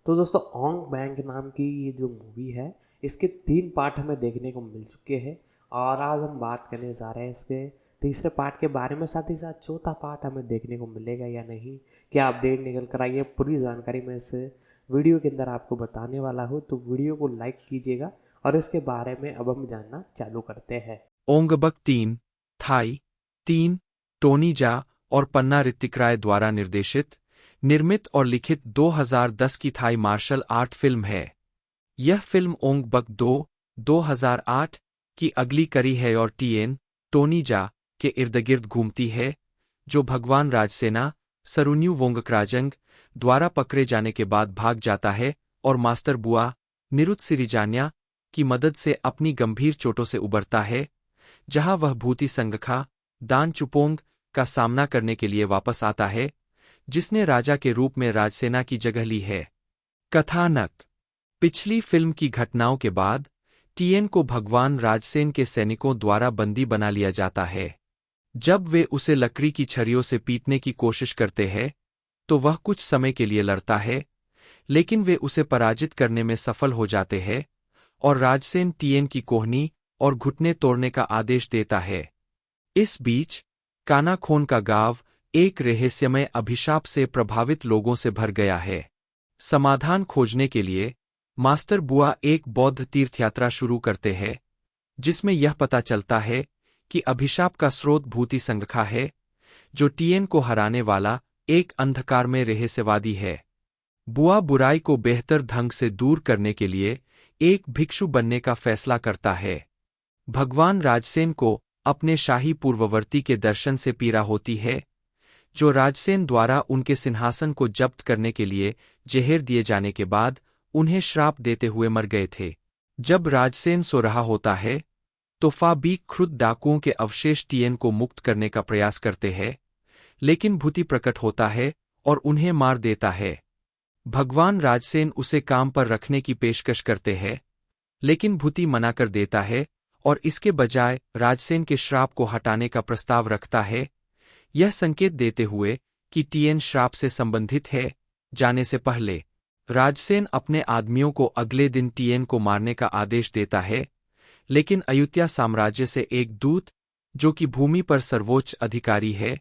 तो दोस्तों ओंग बैंक नाम की ये जो मूवी है, इसके 3 पार्ट हमें देखने को मिल चुके हैं और आज हम बात करने जा रहे हैं इसके तीसरे पार्ट के बारे में। साथ ही साथ चौथा पार्ट हमें देखने को मिलेगा या नहीं, क्या अपडेट निकल कर आई है, पूरी जानकारी मैं इस वीडियो के अंदर आपको बताने वाला हूँ। तो वीडियो को लाइक कीजिएगा और इसके बारे में अब हम जानना चालू करते हैं। ओंगबक 3, थाई 3, टोनी जा और पन्ना ऋतिक राय द्वारा निर्देशित, निर्मित और लिखित 2010 की थाई मार्शल आर्ट फिल्म है। यह फिल्म ओंगबक 2, 2008 की अगली कड़ी है और टोनी जा के इर्दगिर्द घूमती है, जो भगवान राजसेना सरुन्यू वोंगक्राजंग द्वारा पकड़े जाने के बाद भाग जाता है और मास्टर बुआ निरुत सिरिजान्या की मदद से अपनी गंभीर चोटों से उबरता है, जहां वह भूति संगखा दान चुपोंग का सामना करने के लिए वापस आता है, जिसने राजा के रूप में राजसेना की जगह ली है। कथानक: पिछली फिल्म की घटनाओं के बाद टीएन को भगवान राजसेन के सैनिकों द्वारा बंदी बना लिया जाता है। जब वे उसे लकड़ी की छरियों से पीटने की कोशिश करते हैं, तो वह कुछ समय के लिए लड़ता है, लेकिन वे उसे पराजित करने में सफल हो जाते हैं और राजसेन टीएन की कोहनी और घुटने तोड़ने का आदेश देता है। इस बीच कानाखोन का गांव एक रहस्यमय अभिशाप से प्रभावित लोगों से भर गया है। समाधान खोजने के लिए मास्टर बुआ एक बौद्ध तीर्थयात्रा शुरू करते हैं, जिसमें यह पता चलता है कि अभिशाप का स्रोत भूति संगखा है, जो टीएन को हराने वाला एक अंधकार में रहस्यवादी है। बुआ बुराई को बेहतर ढंग से दूर करने के लिए एक भिक्षु बनने का फैसला करता है। भगवान राजसेन को अपने शाही पूर्ववर्ती के दर्शन से पीड़ा होती है, जो राजसेन द्वारा उनके सिंहासन को जब्त करने के लिए जहर दिए जाने के बाद उन्हें श्राप देते हुए मर गए थे। जब राजसेन सो रहा होता है, तो फाबीक खुद डाकुओं के अवशेष टीएन को मुक्त करने का प्रयास करते हैं, लेकिन भूति प्रकट होता है और उन्हें मार देता है। भगवान राजसेन उसे काम पर रखने की पेशकश करते हैं, लेकिन भूति मना कर देता है और इसके बजाय राजसेन के श्राप को हटाने का प्रस्ताव रखता है, यह संकेत देते हुए कि टीएन श्राप से संबंधित है। जाने से पहले राजसेन अपने आदमियों को अगले दिन टीएन को मारने का आदेश देता है, लेकिन अयुत्या साम्राज्य से एक दूत, जो कि भूमि पर सर्वोच्च अधिकारी है,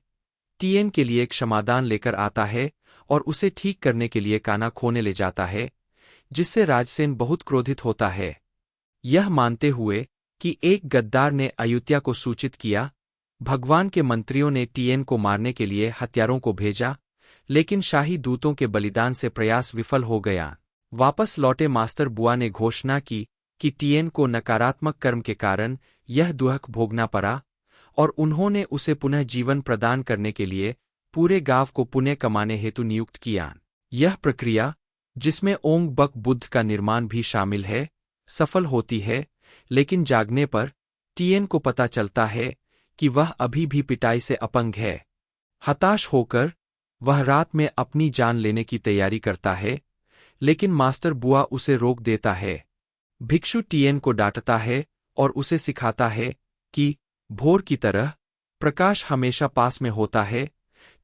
टीएन के लिए क्षमादान लेकर आता है और उसे ठीक करने के लिए काना खोने ले जाता है, जिससे राजसेन बहुत क्रोधित होता है। यह मानते हुए कि एक गद्दार ने अयुत्या को सूचित किया, भगवान के मंत्रियों ने टीएन को मारने के लिए हत्यारों को भेजा, लेकिन शाही दूतों के बलिदान से प्रयास विफल हो गया। वापस लौटे मास्टर बुआ ने घोषणा की कि टीएन को नकारात्मक कर्म के कारण यह दुख भोगना पड़ा और उन्होंने उसे पुनः जीवन प्रदान करने के लिए पूरे गांव को पुण्य कमाने हेतु नियुक्त किया। यह प्रक्रिया, जिसमें ओंग बक बुद्ध का निर्माण भी शामिल है, सफल होती है, लेकिन जागने पर टीएन को पता चलता है कि वह अभी भी पिटाई से अपंग है। हताश होकर वह रात में अपनी जान लेने की तैयारी करता है, लेकिन मास्टर बुआ उसे रोक देता है। भिक्षु टीएन को डांटता है और उसे सिखाता है कि भोर की तरह प्रकाश हमेशा पास में होता है,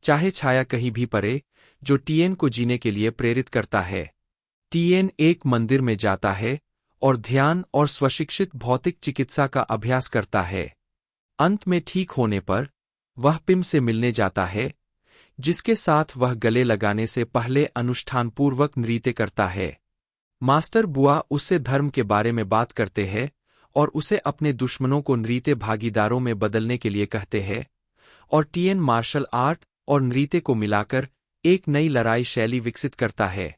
चाहे छाया कहीं भी पड़े, जो टीएन को जीने के लिए प्रेरित करता है। टीएन एक मंदिर में जाता है और ध्यान और स्वशिक्षित भौतिक चिकित्सा का अभ्यास करता है। अंत में ठीक होने पर वह पिम से मिलने जाता है, जिसके साथ वह गले लगाने से पहले अनुष्ठानपूर्वक नृत्य करता है। मास्टर बुआ उससे धर्म के बारे में बात करते हैं और उसे अपने दुश्मनों को नृत्य भागीदारों में बदलने के लिए कहते हैं, और टीएन मार्शल आर्ट और नृत्य को मिलाकर एक नई लड़ाई शैली विकसित करता है।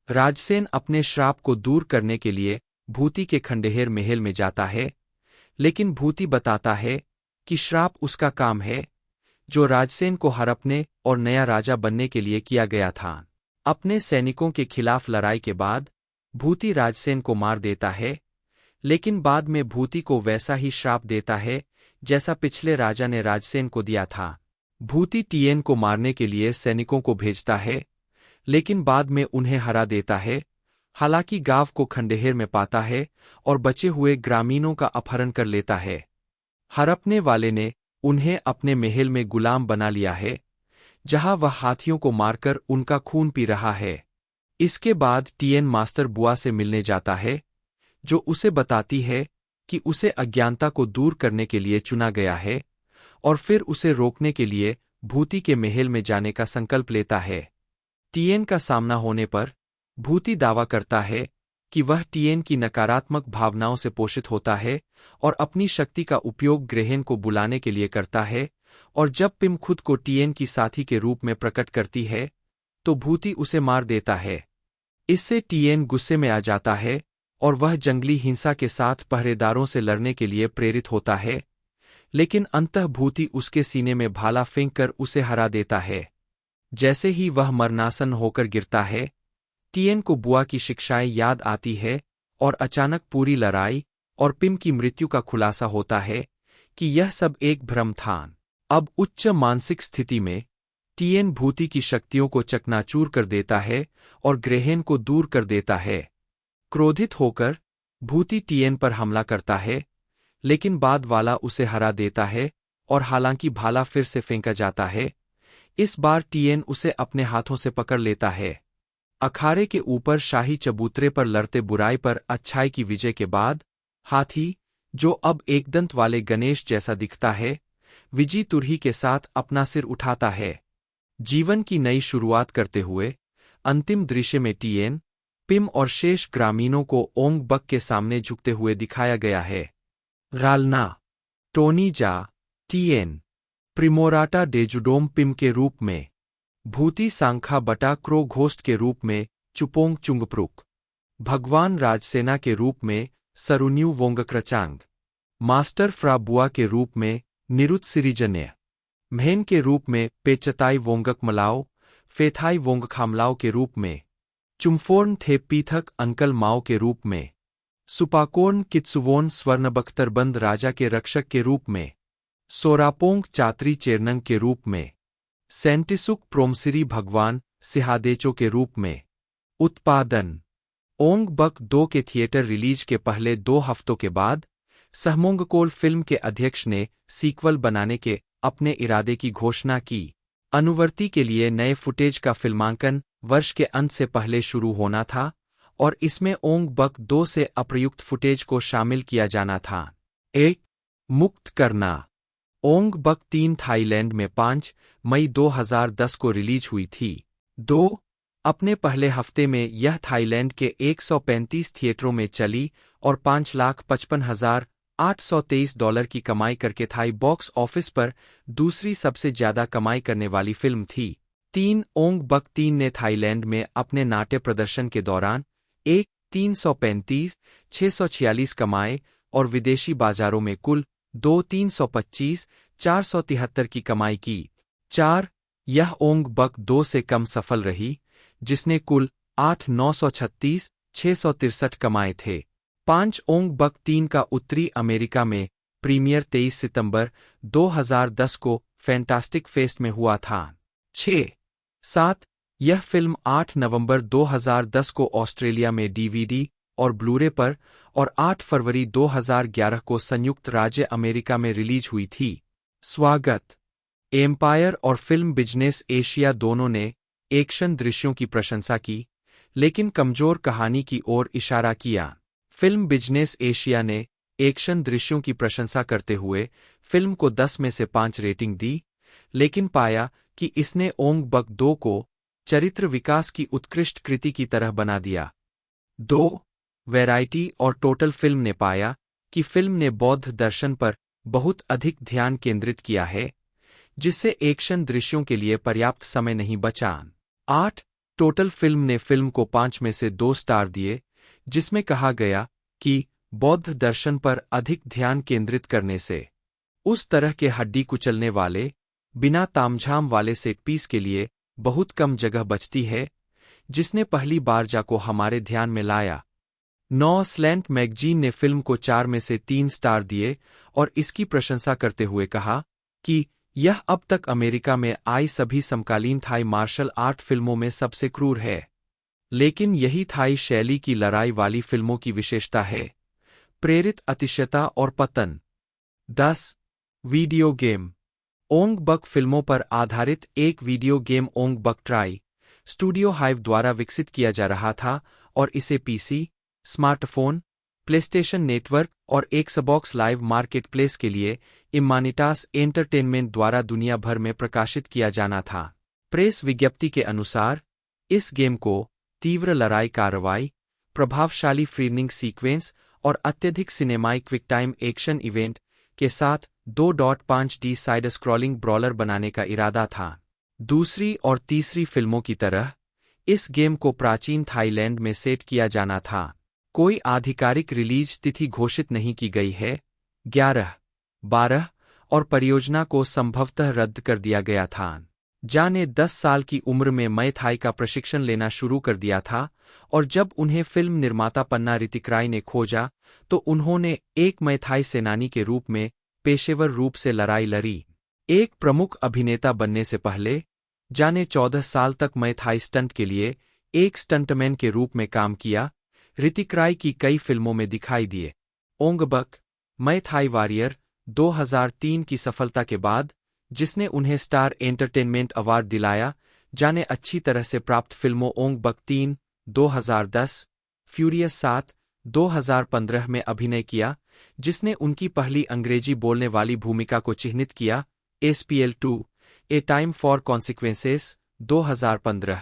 राजसेन अपने श्राप को दूर करने के लिए भूति के खंडहेर महल में जाता है, लेकिन भूति बताता है कि श्राप उसका काम है, जो राजसेन को हड़पने और नया राजा बनने के लिए किया गया था। अपने सैनिकों के खिलाफ लड़ाई के बाद भूति राजसेन को मार देता है, लेकिन बाद में भूति को वैसा ही श्राप देता है जैसा पिछले राजा ने राजसेन को दिया था। भूति टीएन को मारने के लिए सैनिकों को भेजता है, लेकिन बाद में उन्हें हरा देता है। हालांकि गांव को खंडहेर में पाता है और बचे हुए ग्रामीणों का अपहरण कर लेता है। हड़पने वाले ने उन्हें अपने महल में गुलाम बना लिया है, जहां वह हाथियों को मारकर उनका खून पी रहा है। इसके बाद टिएन मास्टर बुआ से मिलने जाता है, जो उसे बताती है कि उसे अज्ञानता को दूर करने के लिए चुना गया है, और फिर उसे रोकने के लिए भूति के महल में जाने का संकल्प लेता है। टिएन का सामना होने पर भूति दावा करता है कि वह टिएन की नकारात्मक भावनाओं से पोषित होता है और अपनी शक्ति का उपयोग ग्रहण को बुलाने के लिए करता है, और जब पिम खुद को टिएन की साथी के रूप में प्रकट करती है तो भूति उसे मार देता है। इससे टिएन गुस्से में आ जाता है और वह जंगली हिंसा के साथ पहरेदारों से लड़ने के लिए प्रेरित होता है, लेकिन अंततः भूति उसके सीने में भाला फेंककर उसे हरा देता है। जैसे ही वह मरणासन होकर गिरता है, टिएन को बुआ की शिक्षाएं याद आती है और अचानक पूरी लड़ाई और पिम की मृत्यु का खुलासा होता है कि यह सब एक भ्रम था। अब उच्च मानसिक स्थिति में टिएन भूति की शक्तियों को चकनाचूर कर देता है और ग्रहण को दूर कर देता है। क्रोधित होकर भूति टिएन पर हमला करता है, लेकिन बाद वाला उसे हरा देता है और हालांकि भाला फिर से फेंका जाता है, इस बार टिएन उसे अपने हाथों से पकड़ लेता है। अखाड़े के ऊपर शाही चबूतरे पर लड़ते बुराई पर अच्छाई की विजय के बाद हाथी, जो अब एक दंत वाले गणेश जैसा दिखता है, विजय तुरही के साथ अपना सिर उठाता है। जीवन की नई शुरुआत करते हुए अंतिम दृश्य में टिएन, पिम और शेष ग्रामीणों को ओंग बक के सामने झुकते हुए दिखाया गया है। रालना, टोनी जा, टिएन, प्रिमोराटा डेजुडोम पिम के रूप में, भूति सांखा बटा क्रो घोस्ट के रूप में चुपोंग चुंगप्रुक, भगवान राजसेना के रूप में सरुन्यू वोंगक्रचांग, मास्टर फ्रा बुआ के रूप में निरुत सिरिजन्य, म्हेन के रूप में पेचताई वोंगक मलाओ, फेथाई वोंगखामलाओ के रूप में, चुम्फोर्न थे पीथक अंकल माओ के रूप में, सुपाकोर्न कित्सुवोन स्वर्णबख्तरबंद राजा के रक्षक के रूप में, सोरापोंग चात्री चेरनंग के रूप में, सेंटिसुक प्रोमसिरी भगवान सिहादेचो के रूप में। उत्पादन ओंग बक 2 के थिएटर रिलीज के पहले 2 हफ्तों के बाद सहमोंगकोल फिल्म के अध्यक्ष ने सीक्वल बनाने के अपने इरादे की घोषणा की। अनुवर्ती के लिए नए फुटेज का फिल्मांकन वर्ष के अंत से पहले शुरू होना था और इसमें ओंग बक 2 से अप्रयुक्त फुटेज को शामिल किया जाना था। 1. मुक्त करना। ओंग बक 3 थाईलैंड में 5 मई 2010 को रिलीज हुई थी। 2. अपने पहले हफ्ते में यह थाईलैंड के 135 थिएटरों में चली और $5,55,823 की कमाई करके थाई बॉक्स ऑफिस पर दूसरी सबसे ज्यादा कमाई करने वाली फिल्म थी। 3. ओंग बक 3 ने थाईलैंड में अपने नाट्य प्रदर्शन के दौरान 335,646 कमाए और विदेशी बाजारों में कुल 325,473 की कमाई की। 4. यह ओंग बक 2 से कम सफल रही, जिसने कुल 8,936,663 कमाए थे। 5. ओंग बक 3 का उत्तरी अमेरिका में प्रीमियर 23 सितंबर 2010 को फैंटास्टिक फेस्ट में हुआ था। 6. 7. यह फिल्म 8 नवंबर 2010 को ऑस्ट्रेलिया में डीवीडी और ब्लूरे पर और 8 फरवरी 2011 को संयुक्त राज्य अमेरिका में रिलीज हुई थी। स्वागत। एम्पायर और फिल्म बिजनेस एशिया दोनों ने एक्शन दृश्यों की प्रशंसा की, लेकिन कमजोर कहानी की ओर इशारा किया। फिल्म बिजनेस एशिया ने एक्शन दृश्यों की प्रशंसा करते हुए फिल्म को 10 में से 5 रेटिंग दी, लेकिन पाया कि इसने ओंग बक 2 को चरित्र विकास की उत्कृष्ट कृति की तरह बना दिया। 2. वैरायटी और टोटल फिल्म ने पाया कि फिल्म ने बौद्ध दर्शन पर बहुत अधिक ध्यान केंद्रित किया है, जिससे एक्शन दृश्यों के लिए पर्याप्त समय नहीं बचा। 8. टोटल फिल्म ने फिल्म को 5 में से 2 स्टार दिए, जिसमें कहा गया कि बौद्ध दर्शन पर अधिक ध्यान केंद्रित करने से उस तरह के हड्डी कुचलने वाले, बिना तामझाम वाले सेट पीस के लिए बहुत कम जगह बचती है, जिसने पहली बार को हमारे ध्यान में लाया। 9. स्लैंट मैगजीन ने फिल्म को 4 में से 3 स्टार दिए और इसकी प्रशंसा करते हुए कहा कि यह अब तक अमेरिका में आई सभी समकालीन थाई मार्शल आर्ट फिल्मों में सबसे क्रूर है। लेकिन यही थाई शैली की लड़ाई वाली फिल्मों की विशेषता है, प्रेरित अतिशयता और पतन। 10. Video game. ओंग बक फिल्मों पर आधारित एक वीडियो गेम ओंग बक ट्राई स्टूडियो हाइव द्वारा विकसित किया जा रहा था और इसे पीसी, स्मार्टफोन, प्लेस्टेशन नेटवर्क और एक्सबॉक्स लाइव मार्केटप्लेस के लिए इम्मानिटास एंटरटेनमेंट द्वारा दुनिया भर में प्रकाशित किया जाना था। प्रेस विज्ञप्ति के अनुसार इस गेम को तीव्र लड़ाई कार्रवाई, प्रभावशाली फ्रीनिंग सीक्वेंस और अत्यधिक सिनेमाई क्विक टाइम एक्शन इवेंट के साथ 2.5D साइड स्क्रॉलिंग ब्रॉलर बनाने का इरादा था। दूसरी और तीसरी फिल्मों की तरह इस गेम को प्राचीन थाईलैंड में सेट किया जाना था। कोई आधिकारिक रिलीज तिथि घोषित नहीं की गई है। 11, 12 और परियोजना को संभवतः रद्द कर दिया गया था। जा ने 10 साल की उम्र में मय थाई का प्रशिक्षण लेना शुरू कर दिया था और जब उन्हें फिल्म निर्माता पन्ना रितिक्राई ने खोजा तो उन्होंने एक मय थाई सेनानी के रूप में पेशेवर रूप से लड़ाई लड़ी। एक प्रमुख अभिनेता बनने से पहले जा ने 14 साल तक मय थाई स्टंट के लिए एक स्टंटमैन के रूप में काम किया। रितिक्राई की कई फिल्मों में दिखाई दिए। ओंग बक, मय थाई वॉरियर 2003 की सफलता के बाद, जिसने उन्हें स्टार एंटरटेनमेंट अवार्ड दिलाया, जाने अच्छी तरह से प्राप्त फिल्मों ओंग बक 3, 2010, फ्यूरियस 7, 2015 में अभिनय किया, जिसने उनकी पहली अंग्रेजी बोलने वाली भूमिका को चिह्नित किया। SPL 2, A time for consequences 2015,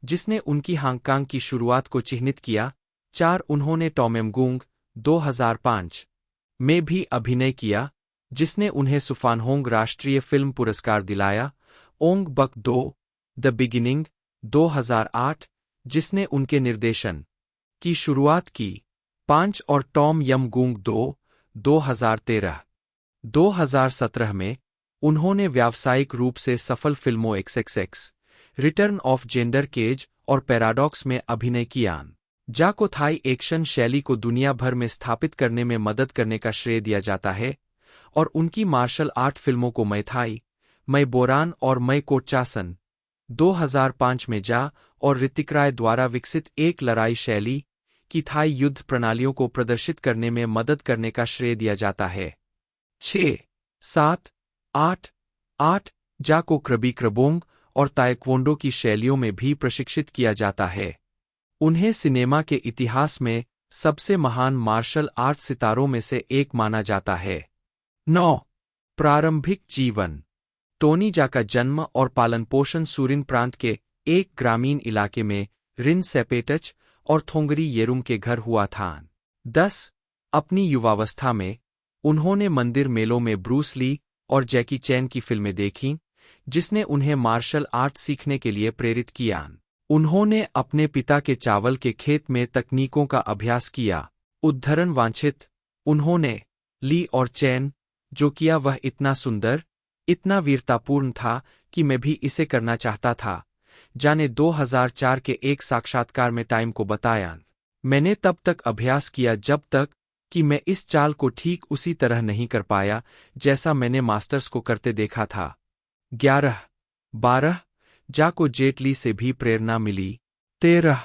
जिसने उनकी हांगकांग की शुरुआत को चिह्नित किया। 4 उन्होंने टॉमेमगूंग 2005 में भी अभिनय किया, जिसने उन्हें सुफानहोंग राष्ट्रीय फिल्म पुरस्कार दिलाया। ओंग बक 2, द बिगिनिंग 2008, जिसने उनके निर्देशन की शुरुआत की। 5 और टॉम यम गूंग 2, 2013। 2017 में उन्होंने व्यावसायिक रूप से सफल फिल्मों XXX, return of Xander Cage और पैराडॉक्स में अभिनय किया। जा को थाई एक्शन शैली को दुनिया भर में स्थापित करने में मदद करने का श्रेय दिया जाता है और उनकी मार्शल आर्ट फिल्मों को मय थाई, मय बोरान और मय कोटचासन 2005 में जा और रितिक्राय द्वारा विकसित एक लड़ाई शैली की थाई युद्ध प्रणालियों को प्रदर्शित करने में मदद करने का श्रेय दिया जाता है। 6, 7, 8 जा को क्रबी क्रबोंग और ताइक्वोंडो की शैलियों में भी प्रशिक्षित किया जाता है। उन्हें सिनेमा के इतिहास में सबसे महान मार्शल आर्ट सितारों में से एक माना जाता है। 9. प्रारंभिक जीवन। टोनी जा का जन्म और पालन पोषण सूरिन प्रांत के एक ग्रामीण इलाके में रिन सेपेटच और थोंगरी येरुम के घर हुआ था। 10. अपनी युवावस्था में उन्होंने मंदिर मेलों में ब्रूस ली और जैकी चैन की फिल्में देखीं, जिसने उन्हें मार्शल आर्ट सीखने के लिए प्रेरित किया। उन्होंने अपने पिता के चावल के खेत में तकनीकों का अभ्यास किया। उद्धरण वांछित, उन्होंने ली और चैन जो किया वह इतना सुंदर, इतना वीरतापूर्ण था कि मैं भी इसे करना चाहता था। जाने 2004 के एक साक्षात्कार में टाइम को बताया, मैंने तब तक अभ्यास किया जब तक कि मैं इस चाल को ठीक उसी तरह नहीं कर पाया जैसा मैंने मास्टर्स को करते देखा था। 11, 12 जा को जेट ली से भी प्रेरणा मिली। 13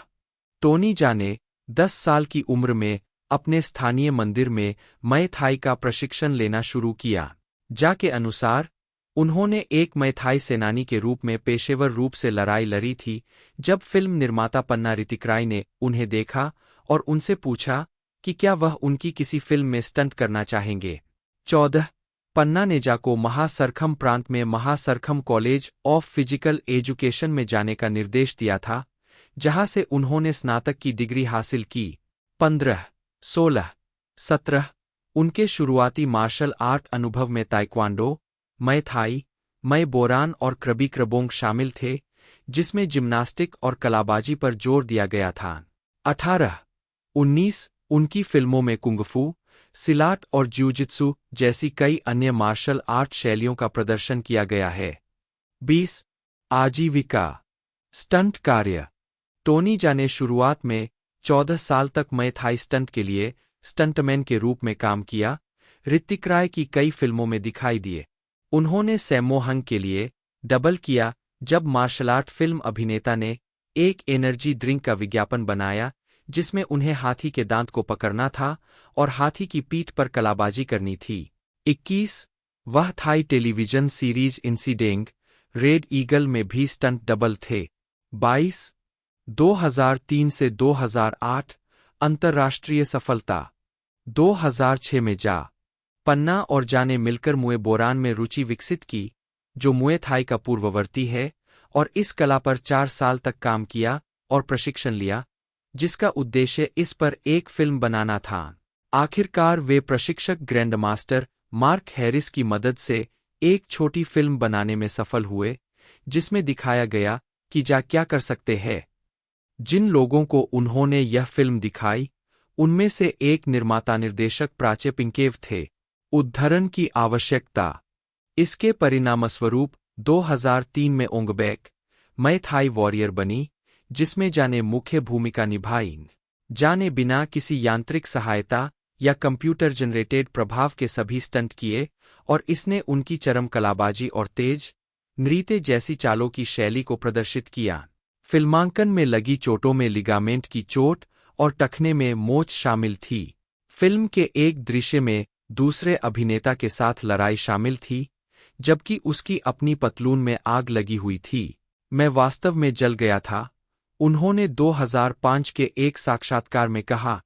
टोनी जा ने 10 साल की उम्र में अपने स्थानीय मंदिर में मय थाई का प्रशिक्षण लेना शुरू किया। जा के अनुसार उन्होंने एक मय थाई सेनानी के रूप में पेशेवर रूप से लड़ाई लड़ी थी जब फिल्म निर्माता पन्ना रितिक्राई ने उन्हें देखा और उनसे पूछा कि क्या वह उनकी किसी फिल्म में स्टंट करना चाहेंगे। 14 पन्ना ने जा को महासरखम प्रांत में महासरखम कॉलेज ऑफ फिजिकल एजुकेशन में जाने का निर्देश दिया था, जहां से उन्होंने स्नातक की डिग्री हासिल की। 15, 16, 17 उनके शुरुआती मार्शल आर्ट अनुभव में ताइक्वांडो, मय थाई, मय बोरान और क्रबी क्रबोंग शामिल थे, जिसमें जिम्नास्टिक और कलाबाजी पर जोर दिया गया था। 18, 19 उनकी फिल्मों में कुंगफू, सिलाट और ज्यूजित्सु जैसी कई अन्य मार्शल आर्ट शैलियों का प्रदर्शन किया गया है। 20 आजीविका स्टंट कार्य। टोनी जा ने शुरुआत में 14 साल तक मय थाई स्टंट के लिए स्टंटमैन के रूप में काम किया। रितिक्राय की कई फिल्मों में दिखाई दिए। उन्होंने सैमो हंग के लिए डबल किया जब मार्शल आर्ट फिल्म अभिनेता ने एक एनर्जी ड्रिंक का विज्ञापन बनाया जिसमें उन्हें हाथी के दांत को पकड़ना था और हाथी की पीठ पर कलाबाजी करनी थी। 21 वह थाई टेलीविजन सीरीज इंसिडेंग रेड ईगल में भी स्टंट डबल थे। 22 2003 से 2008 अंतर्राष्ट्रीय सफलता 2006 में जा पन्ना और जा ने मिलकर मुए बोरान में रुचि विकसित की, जो मुए थाई का पूर्ववर्ती है, और इस कला पर 4 साल तक काम किया और प्रशिक्षण लिया, जिसका उद्देश्य इस पर एक फिल्म बनाना था। आखिरकार वे प्रशिक्षक ग्रैंड मास्टर मार्क हैरिस की मदद से एक छोटी फिल्म बनाने में सफल हुए, जिसमें दिखाया गया कि जा क्या कर सकते हैं। जिन लोगों को उन्होंने यह फिल्म दिखाई, उनमें से एक निर्माता निर्देशक प्राचे पिंकेव थे। उद्धरण की आवश्यकता। इसके परिणामस्वरूप 2003 में ओंगबैक मैं थाई वॉरियर बनी, जिसमें जा ने मुख्य भूमिका निभाई। जा ने बिना किसी यांत्रिक सहायता या कंप्यूटर जनरेटेड प्रभाव के सभी स्टंट किए, और इसने उनकी चरम कलाबाजी और तेज नृत्य जैसी चालों की शैली को प्रदर्शित किया। फिल्मांकन में लगी चोटों में लिगामेंट की चोट और टखने में मोच शामिल थी। फिल्म के एक दृश्य में दूसरे अभिनेता के साथ लड़ाई शामिल थी, जबकि उसकी अपनी पतलून में आग लगी हुई थी। मैं वास्तव में जल गया था, उन्होंने 2005 के एक साक्षात्कार में कहा।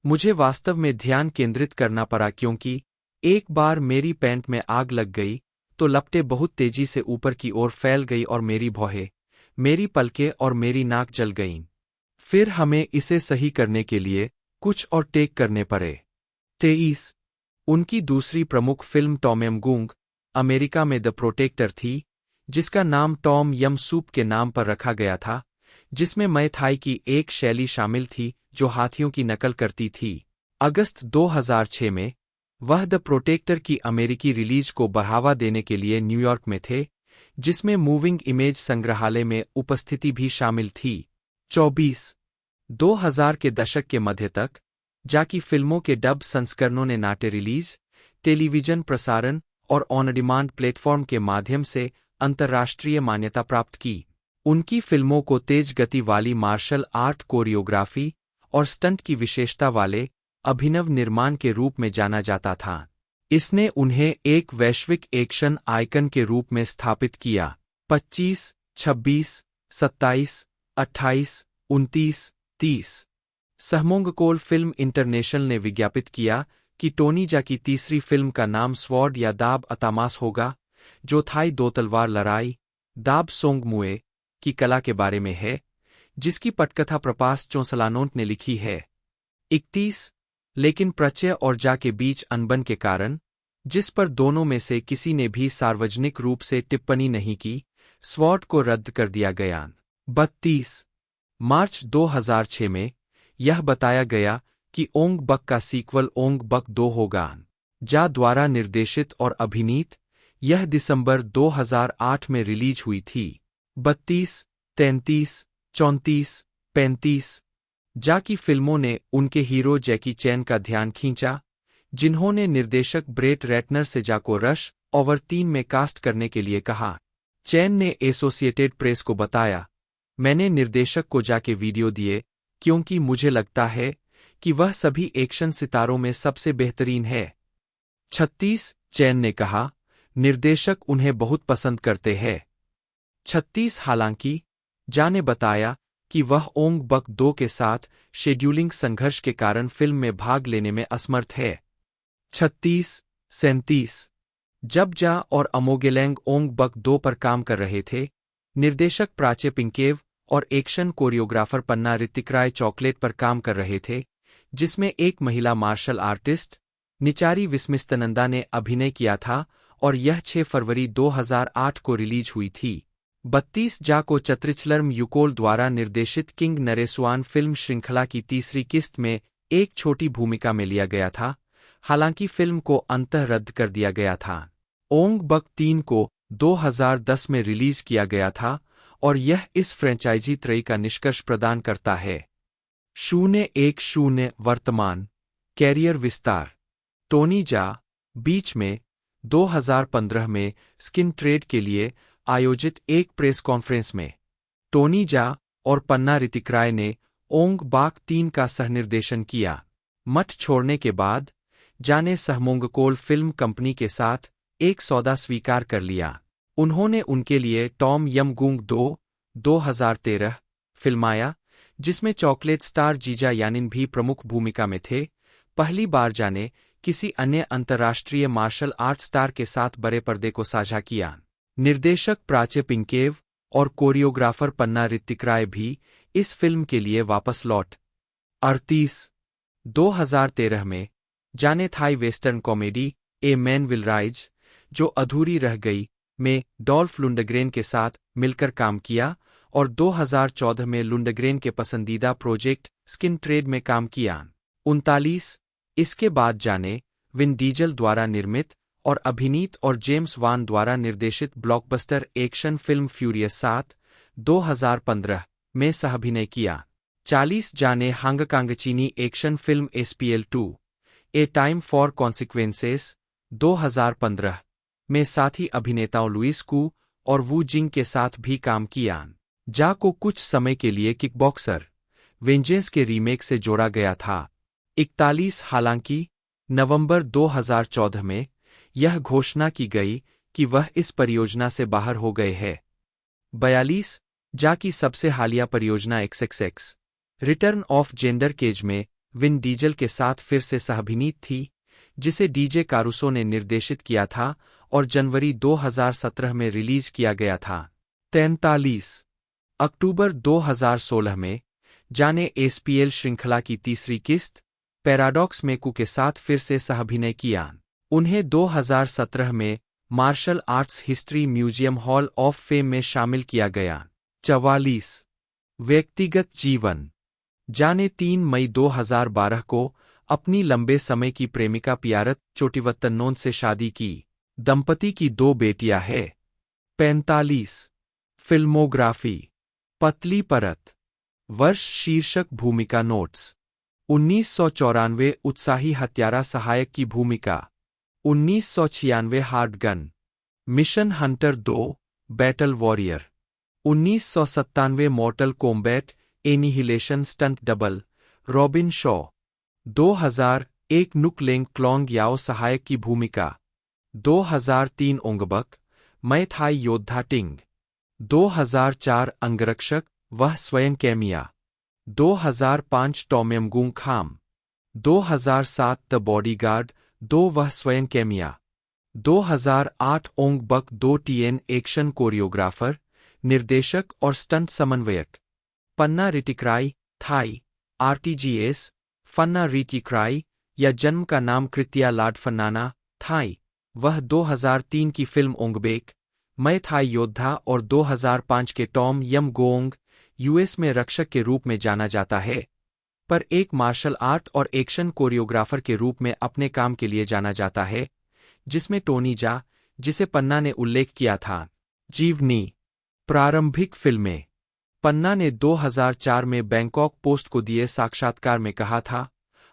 मुझे वास्तव में ध्यान केंद्रित करना पड़ा क्योंकि एक बार मेरी पैंट में आग लग गई तो लपटें बहुत तेजी से ऊपर की ओर फैल गई और मेरी भौहें, मेरी पलकें और मेरी नाक जल गईं। फिर हमें इसे सही करने के लिए कुछ और टेक करने पड़े। 23 उनकी दूसरी प्रमुख फिल्म टॉम यम गूंग अमेरिका में द प्रोटेक्टर थी, जिसका नाम टॉम यम सूप के नाम पर रखा गया था, जिसमें मय थाई की एक शैली शामिल थी जो हाथियों की नकल करती थी। अगस्त 2006 में वह द प्रोटेक्टर की अमेरिकी रिलीज को बढ़ावा देने के लिए न्यूयॉर्क में थे, जिसमें मूविंग इमेज संग्रहालय में उपस्थिति भी शामिल थी। 24 2000 के दशक के मध्य तक जा की फिल्मों के डब संस्करणों ने नाट्य रिलीज, टेलीविजन प्रसारण और ऑन डिमांड प्लेटफॉर्म के माध्यम से अंतर्राष्ट्रीय मान्यता प्राप्त की। उनकी फिल्मों को तेज गति वाली मार्शल आर्ट कोरियोग्राफी और स्टंट की विशेषता वाले अभिनव निर्माण के रूप में जाना जाता था। इसने उन्हें एक वैश्विक एक्शन आइकन के रूप में स्थापित किया। 25, 26, 27, 28, 29, 30 सहमोंगकोल फिल्म इंटरनेशनल ने विज्ञापित किया कि टोनी जा की तीसरी फिल्म का नाम स्वॉर्ड या दाब अतामास होगा, जो थाई दो तलवार लड़ाई दाब सोंग मुए की कला के बारे में है, जिसकी पटकथा प्रपास चोंसलानोंट ने लिखी है। 31 लेकिन प्रचय और जा के बीच अनबन के कारण, जिस पर दोनों में से किसी ने भी सार्वजनिक रूप से टिप्पणी नहीं की, स्वॉर्ड को रद्द कर दिया गया। 32 मार्च 2006 में यह बताया गया कि ओंग बक का सीक्वल ओंग बक 2 होगा। जा द्वारा निर्देशित और अभिनीत, यह दिसंबर 2008 में रिलीज हुई थी। 32, 33, 34, 35 जा की फिल्मों ने उनके हीरो जैकी चैन का ध्यान खींचा, जिन्होंने निर्देशक ब्रेट रैटनर से जा को रश ओवर 3 में कास्ट करने के लिए कहा। चैन ने एसोसिएटेड प्रेस को बताया, मैंने निर्देशक को जाके वीडियो दिए क्योंकि मुझे लगता है कि वह सभी एक्शन सितारों में सबसे बेहतरीन है। 36 चैन ने कहा, निर्देशक उन्हें बहुत पसंद करते हैं। 36 हालांकि जा ने बताया कि वह ओंग बक 2 के साथ शेड्यूलिंग संघर्ष के कारण फिल्म में भाग लेने में असमर्थ है। 36, 37 जब जा और अमोगेलैंग ओंग बक 2 पर काम कर रहे थे, निर्देशक प्राचे पिंकेव और एक्शन कोरियोग्राफर पन्ना ऋतिकराय चॉकलेट पर काम कर रहे थे, जिसमें एक महिला मार्शल आर्टिस्ट निचारी विस्मिस्तनंदा ने अभिनय किया था, और यह 6 फरवरी 2008 को रिलीज हुई थी। 32 जा को चत्रिचलर्म युकोल द्वारा निर्देशित किंग नरेस्वान फिल्म श्रृंखला की तीसरी किस्त में एक छोटी भूमिका में लिया गया था, हालांकि फिल्म को अंततः रद्द कर दिया गया था। ओंग बक 3 को 2010 में रिलीज किया गया था, और यह इस फ्रेंचाइजी त्रयी का निष्कर्ष प्रदान करता है। 010 वर्तमान कैरियर विस्तार। टोनी जा बीच में 2015 में स्किन ट्रेड के लिए आयोजित एक प्रेस कॉन्फ्रेंस में टोनी जा और पन्ना ऋतिकराय ने ओंग बाक 3 का सहनिर्देशन किया। मठ छोड़ने के बाद जा ने सहमोंगकोल फिल्म कंपनी के साथ एक सौदा स्वीकार कर लिया। उन्होंने उनके लिए टॉम यम गूंग 2 2013 फिल्माया, जिसमें चॉकलेट स्टार जीजा यानिन भी प्रमुख भूमिका में थे। पहली बार जाने किसी अन्य अंतर्राष्ट्रीय मार्शल आर्ट स्टार के साथ बड़े पर्दे को साझा किया। निर्देशक प्राच्य पिंकेव और कोरियोग्राफर पन्ना ऋतिक राय भी इस फिल्म के लिए वापस लौट 2013 में जाने Thai western comedy a man will rise, जो अधूरी रह गई, में डॉल्फ लुंडग्रेन के साथ मिलकर काम किया और 2014 में लुंडग्रेन के पसंदीदा प्रोजेक्ट स्किन ट्रेड में काम किया। 39 इसके बाद जाने विन डीजल द्वारा निर्मित और अभिनीत और जेम्स वान द्वारा निर्देशित ब्लॉकबस्टर एक्शन फिल्म फ्यूरियस 7 2015 में सहाभिनय किया। 40 जाने हांगकांग चीनी action film SPL 2 A time for consequences 2015 में साथी अभिनेताओं लुइस कू और वू जिंग के साथ भी काम किया। जा को कुछ समय के लिए किकबॉक्सर वेंजेंस के रीमेक से जोड़ा गया था। 41 हालांकि नवंबर 2014 में यह घोषणा की गई कि वह इस परियोजना से बाहर हो गए हैं। 42 जा की सबसे हालिया परियोजना XXX return of Xander Cage में विन डीजल के साथ फिर से सहाभिनीत थी, जिसे डीजे कारुसो ने निर्देशित किया था और जनवरी 2017 में रिलीज किया गया था। 43 अक्टूबर 2016 में जाने SPL श्रृंखला की तीसरी किस्त पैराडॉक्स मेकू के साथ फिर से सहाभिनय किया। उन्हें 2017 में martial arts history museum hall of fame में शामिल किया गया। 44 व्यक्तिगत जीवन जाने 3 मई 2012 को अपनी लंबे समय की प्रेमिका पियारत चोटिवत्तनोन से शादी की। दंपति की 2 बेटियां हैं। 45 फिल्मोग्राफी पतली परत वर्ष शीर्षक भूमिका नोट्स 1994 उत्साही हत्यारा सहायक की भूमिका 1996 hard gun mission Hunter 2 battle warrior 1997 मॉर्टल combat annihilation stunt double robin Shaw 2001 नुक लेंग क्लोंग याओ सहायक की भूमिका 2003 ओंगबक मै थाई योद्धा टिंग 2004 अंगरक्षक वह स्वयं कैमिया 2005 टॉमेमगुंग खाम 2007 द बॉडीगार्ड 2 वह स्वयं कैमिया 2008 ओंग बक 2 TN एक्शन कोरियोग्राफर निर्देशक और स्टंट समन्वयक पन्ना ऋतिक-राय थाई RTGS फन्ना ऋतिक-राय या जन्म का नाम कृत्या लाडफन्नाना थाई, वह 2003 की फिल्म ओंगबेक मै थाई योद्धा और 2005 के टॉम यम गोंग US में रक्षक के रूप में जाना जाता है, पर एक मार्शल आर्ट और एक्शन कोरियोग्राफर के रूप में अपने काम के लिए जाना जाता है, जिसमें टोनी जा, जिसे पन्ना ने उल्लेख किया था। जीवनी प्रारंभिक फिल्में पन्ना ने 2004 में बैंकॉक पोस्ट को दिए साक्षात्कार में कहा था,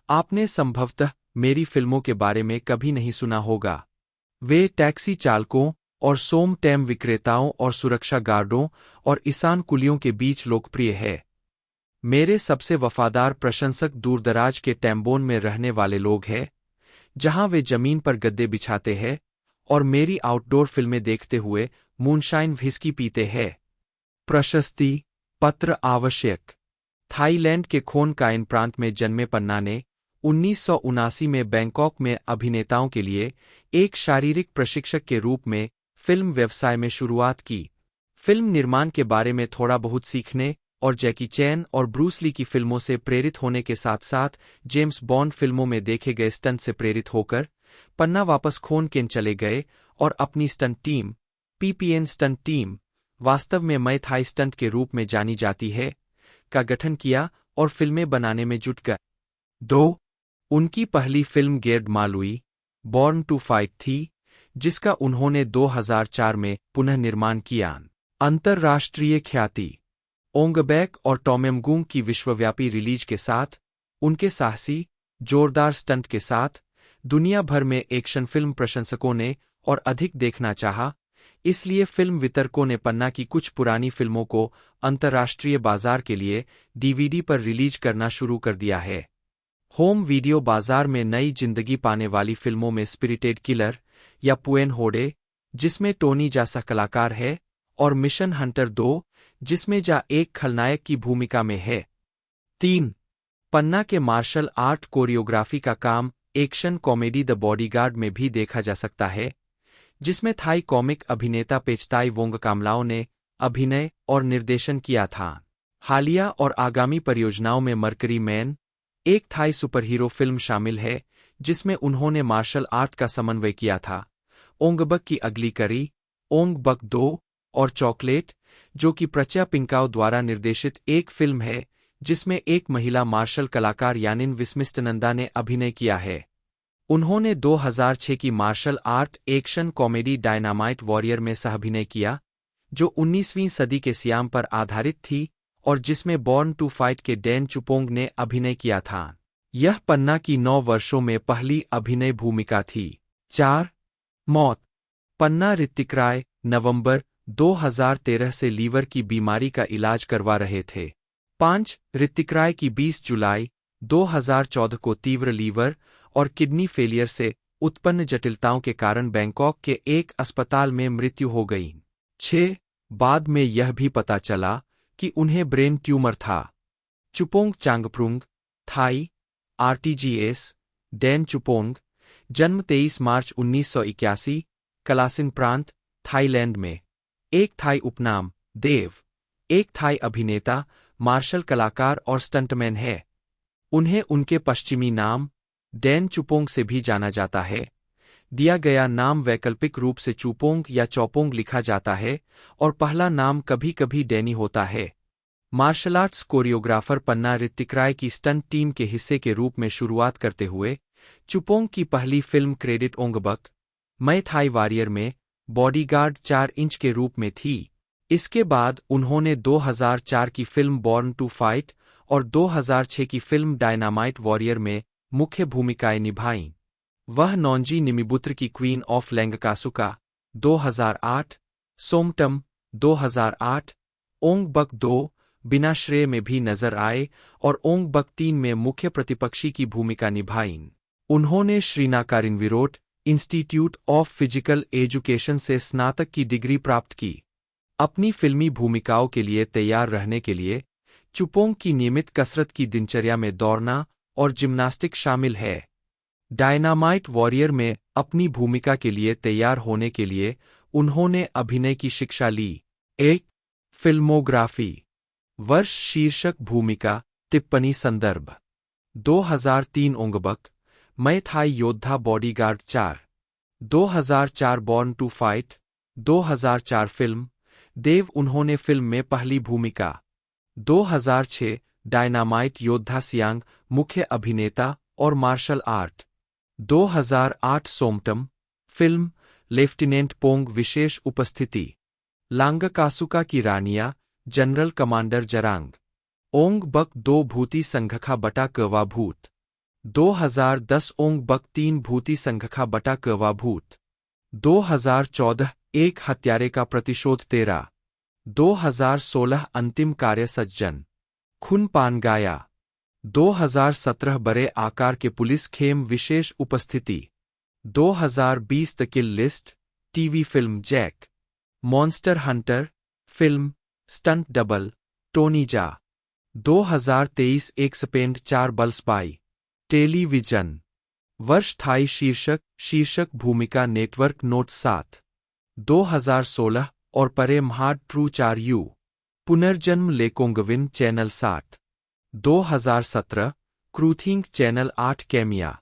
आपने संभवतः मेरी फिल्मों के बारे में कभी नहीं सुना होगा। वे टैक्सी चालकों और सोम टैम विक्रेताओं और सुरक्षा गार्डों और ईसान कुलियों के बीच लोकप्रिय है। मेरे सबसे वफादार प्रशंसक दूरदराज के टैम्बोन में रहने वाले लोग हैं, जहां वे जमीन पर गद्दे बिछाते हैं और मेरी आउटडोर फिल्में देखते हुए मूनशाइन व्हिस्की पीते हैं। प्रशस्ति पत्र आवश्यक थाईलैंड के खोन काइन प्रांत में जन्मे पन्ना ने 1979 में बैंकॉक में अभिनेताओं के लिए एक शारीरिक प्रशिक्षक के रूप में फिल्म व्यवसाय में शुरुआत की। फिल्म निर्माण के बारे में थोड़ा बहुत सीखने और जैकी चैन और ब्रूस ली की फिल्मों से प्रेरित होने के साथ साथ जेम्स बॉन्ड फिल्मों में देखे गए स्टंट से प्रेरित होकर पन्ना वापस खोन केन चले गए और अपनी stunt team PPN stunt team, वास्तव में मै थाई स्टंट के रूप में जानी जाती है, का गठन किया और फिल्में बनाने में जुट गए। 2 उनकी पहली फिल्म गेर्ड मालुई बॉर्न टू फाइट थी, जिसका उन्होंने 2004 में पुनः निर्माण किया। अंतर्राष्ट्रीय ख्याति ओंगबैक और टॉमेमगुंग की विश्वव्यापी रिलीज के साथ उनके साहसी जोरदार स्टंट के साथ दुनिया भर में एक्शन फिल्म प्रशंसकों ने और अधिक देखना चाहा, इसलिए फिल्म वितरकों ने पन्ना की कुछ पुरानी फिल्मों को अंतर्राष्ट्रीय बाजार के लिए DVD पर रिलीज करना शुरू कर दिया है। होम वीडियो बाजार में नई जिंदगी पाने वाली फिल्मों में स्पिरिटेड किलर या पुएन होडे, जिसमें टोनी जा सह कलाकार है, और मिशन हंटर 2, जिसमें जा एक खलनायक की भूमिका में है। 3. पन्ना के मार्शल आर्ट कोरियोग्राफी का काम एक्शन कॉमेडी द बॉडीगार्ड में भी देखा जा सकता है, जिसमें थाई कॉमिक अभिनेता पेचताई वोंगकामलाओ ने अभिनय और निर्देशन किया था। हालिया और आगामी परियोजनाओं में मर्करी मैन, एक थाई सुपरहीरो फिल्म शामिल है जिसमें उन्होंने मार्शल आर्ट का समन्वय किया था। ओंगबक की अगली कड़ी, ओंग बक 2 और चॉकलेट, जो कि प्रच्या पिंकाओ द्वारा निर्देशित एक फिल्म है जिसमें एक महिला मार्शल कलाकार यानिन विस्मिस्तनंदा ने अभिनय किया है। उन्होंने 2006 की martial art action comedy Dynamite Warrior में सहाभिनय किया, जो 19वीं सदी के सियाम पर आधारित थी और जिसमें बॉर्न टू फाइट के डैन चुपोंग ने अभिनय किया था। यह पन्ना की 9 वर्षों में पहली अभिनय भूमिका थी। 4. मौत। पन्ना ऋतिक राय नवंबर 2013 से लीवर की बीमारी का इलाज करवा रहे थे। 5. ऋतिक राय की 20 जुलाई 2014 को तीव्र लीवर और किडनी फेलियर से उत्पन्न जटिलताओं के कारण बैंकॉक के एक अस्पताल में मृत्यु हो गई। 6. बाद में यह भी पता चला कि उन्हें ब्रेन ट्यूमर था। चुपोंग चांगप्रुंग, थाई, आरटीजीएस, डैन चुपोंग, जन्म 23 मार्च 1981, कलासिन प्रांत, थाईलैंड में। एक थाई उपनाम, देव, एक थाई अभिनेता, मार्शल कलाकार और स्टंटमैन है। उन्हें उनके पश्चिमी नाम, डैन चुपोंग से भी जाना जाता है। दिया गया नाम वैकल्पिक रूप से चुपोंग या चौपोंग लिखा जाता है और पहला नाम कभी कभी डैनी होता है। मार्शल आर्ट्स कोरियोग्राफर पन्ना ऋतिक राय की स्टंट टीम के हिस्से के रूप में शुरुआत करते हुए चुपोंग की पहली film credit ओंगबक, Muay Thai warrior में बॉडीगार्ड 4 इंच के रूप में थी। इसके बाद उन्होंने 2004 की फिल्म बॉर्न टू फाइट और 2006 की फिल्म डायनामाइट वॉरियर में मुख्य भूमिकाएं निभाईं। वह नॉन्जी निमिबुत्र की क्वीन ऑफ लैंगकासुका 2008, सोमटम 2008, ओंग बक 2 बिना श्रेय में भी नजर आए और ओंग बक 3 में मुख्य प्रतिपक्षी की भूमिका निभाईं। उन्होंने श्रीनाकारिनविरोट इंस्टीट्यूट ऑफ फिजिकल एजुकेशन से स्नातक की डिग्री प्राप्त की। अपनी फिल्मी भूमिकाओं के लिए तैयार रहने के लिए चुपोंग की नियमित कसरत की दिनचर्या में दौड़ना और जिम्नास्टिक शामिल है। डायनामाइट वॉरियर में अपनी भूमिका के लिए तैयार होने के लिए उन्होंने अभिनय की शिक्षा ली। 1. फिल्मोग्राफी। वर्ष, शीर्षक, भूमिका, टिप्पणी, संदर्भ। 2003 ओंगबक, मै थाई योद्धा bodyguard 4। 2004 born to fight. 2004 film देव, उन्होंने फिल्म में पहली भूमिका। 2006 डायनामाइट योद्धा सियांग, मुख्य अभिनेता और martial art. 2008 Somtum film lieutenant Pong, विशेष उपस्थिति। लांगकासुका की रानिया, जनरल कमांडर जरांग। ओंग बक 2 भूति संघखा बटा कवा भूत। 2010 ओंग बक 3 भूति संघखा बटा कवा भूत। 2014 एक हत्यारे का प्रतिशोध 13। 2016 अंतिम कार्य सज्जन, खुन पान गाया। 2017 बड़े आकार के पुलिस खेम, विशेष उपस्थिति। 2020 the kill list TV film Jack. Monster hunter film, stunt double, Tony Jaa. 2023 एक स्पेंड 4 बल्स बाई टेलीविजन। वर्ष थाई शीर्षक भूमिका नेटवर्क नोट 7। 2016 और परे म्हाड ट्रू 4 यू पुनर्जन्म लेकोंगविन चैनल 60। 2017 क्रूथिंग चैनल 8 कैमिया।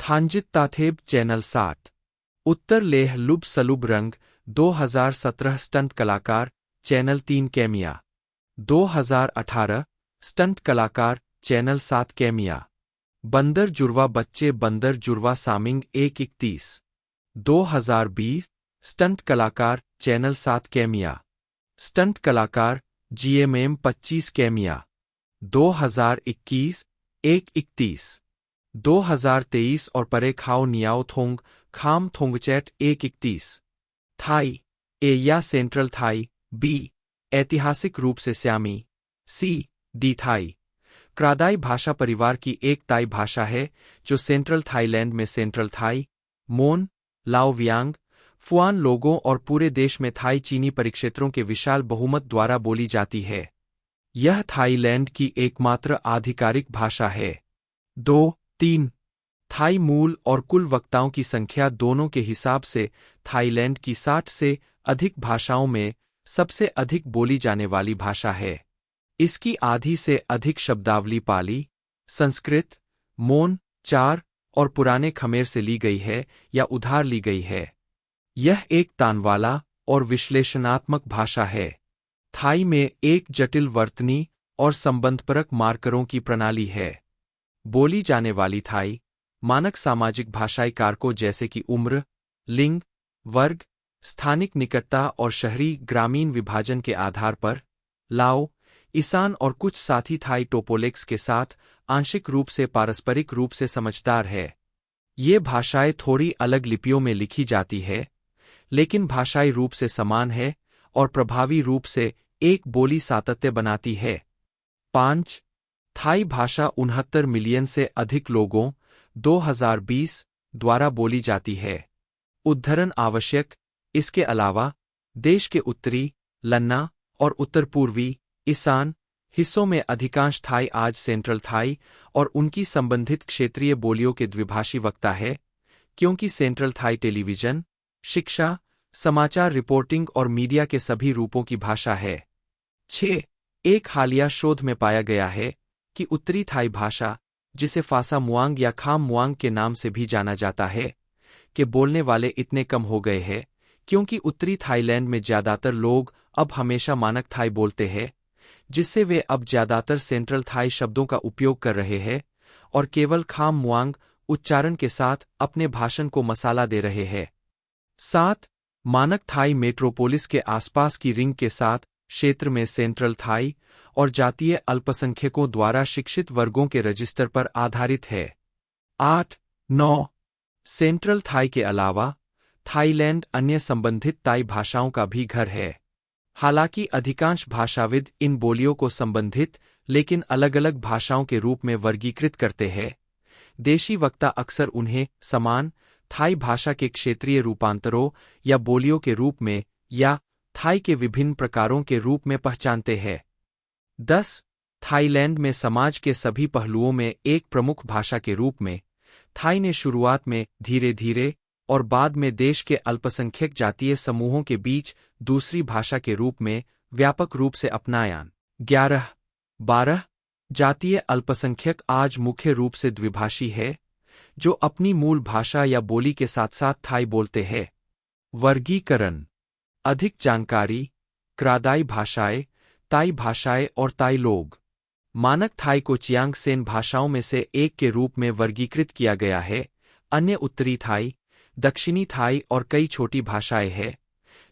थांजित ताथेब चैनल 60। उत्तर लेह लुब सलुब रंग 2017 स्टंट कलाकार चैनल 3 कैमिया। 2018 स्टंट कलाकार चैनल 7 कैमिया। बंदर जुर्वा बच्चे बंदर जुर्वा सामिंग 1:31। 2020 स्टंट कलाकार चैनल 7 कैमिया। स्टंट कलाकार जीएमएम 25 कैमिया। 2021 1:31। 2023 और परे खाओ नियाओ थोंग खाम थोंगचैट 1:31। थाई ए या सेंट्रल थाई बी, ऐतिहासिक रूप से स्यामी। सी डी थाई क्रादाई भाषा परिवार की एक ताई भाषा है जो सेंट्रल थाईलैंड में सेंट्रल थाई, मोन, लाओवियांग, फुआन लोगों और पूरे देश में थाई चीनी परिक्षेत्रों के विशाल बहुमत द्वारा बोली जाती है। यह थाईलैंड की एकमात्र आधिकारिक भाषा है। 2-3 थाई मूल और कुल वक्ताओं की संख्या दोनों के हिसाब से थाईलैंड की 60 से अधिक भाषाओं में सबसे अधिक बोली जाने वाली भाषा है। इसकी आधी से अधिक शब्दावली पाली, संस्कृत, मोन, चार और पुराने खमेर से ली गई है या उधार ली गई है। यह एक तानवाला और विश्लेषणात्मक भाषा है। थाई में एक जटिल वर्तनी और संबंधपरक मार्करों की प्रणाली है। बोली जाने वाली थाई मानक सामाजिक भाषाई कारकों जैसे कि उम्र, लिंग, वर्ग, स्थानिक निकटता और शहरी ग्रामीण विभाजन के आधार पर लाओ, ईसान और कुछ साथी थाई टोपोलेक्स के साथ आंशिक रूप से पारस्परिक रूप से समझदार है। ये भाषाएं थोड़ी अलग लिपियों में लिखी जाती है, लेकिन भाषाई रूप से समान है और प्रभावी रूप से एक बोली सातत्य बनाती है। 5 थाई भाषा 69 मिलियन से अधिक लोगों 2020 द्वारा बोली जाती है। उद्धरण आवश्यक। इसके अलावा देश के उत्तरी, लन्ना और उत्तर पूर्वी, ईशान हिस्सों में अधिकांश थाई आज सेंट्रल थाई और उनकी संबंधित क्षेत्रीय बोलियों के द्विभाषी वक्ता है, क्योंकि सेंट्रल थाई टेलीविजन, शिक्षा, समाचार रिपोर्टिंग और मीडिया के सभी रूपों की भाषा है। 6 एक हालिया शोध में पाया गया है कि उत्तरी थाई भाषा, जिसे फासा मुआंग या खाम मुआंग के नाम से भी जाना जाता है, के बोलने वाले इतने कम हो गए हैं क्योंकि उत्तरी थाईलैंड में ज्यादातर लोग अब हमेशा मानक थाई बोलते हैं, जिससे वे अब ज्यादातर सेंट्रल थाई शब्दों का उपयोग कर रहे हैं और केवल खाम मुआंग उच्चारण के साथ अपने भाषण को मसाला दे रहे हैं। 7 मानक थाई मेट्रोपोलिस के आसपास की रिंग के साथ क्षेत्र में सेंट्रल थाई और जातीय अल्पसंख्यकों द्वारा शिक्षित वर्गों के रजिस्टर पर आधारित है। 8-9 सेंट्रल थाई के अलावा थाईलैंड अन्य संबंधित ताई भाषाओं का भी घर है। हालांकि अधिकांश भाषाविद इन बोलियों को संबंधित लेकिन अलग-अलग भाषाओं के रूप में वर्गीकृत करते हैं। देशी वक्ता अक्सर उन्हें समान थाई भाषा के क्षेत्रीय रूपांतरों या बोलियों के रूप में या थाई के विभिन्न प्रकारों के रूप में पहचानते हैं। 10 थाईलैंड में समाज के सभी पहलुओं में एक प्रमुख भाषा के रूप में थाई ने शुरुआत में धीरे-धीरे और बाद में देश के अल्पसंख्यक जातीय समूहों के बीच दूसरी भाषा के रूप में व्यापक रूप से अपनाया। 11-12 जातीय अल्पसंख्यक आज मुख्य रूप से द्विभाषी है, जो अपनी मूल भाषा या बोली के साथ साथ थाई बोलते हैं। वर्गीकरण। अधिक जानकारी। क्रादाई भाषाएं और ताई लोग। मानक थाई को चियांग सेन भाषाओं में से एक के रूप में वर्गीकृत किया गया है। अन्य उत्तरी थाई, दक्षिणी थाई और कई छोटी भाषाएं हैं,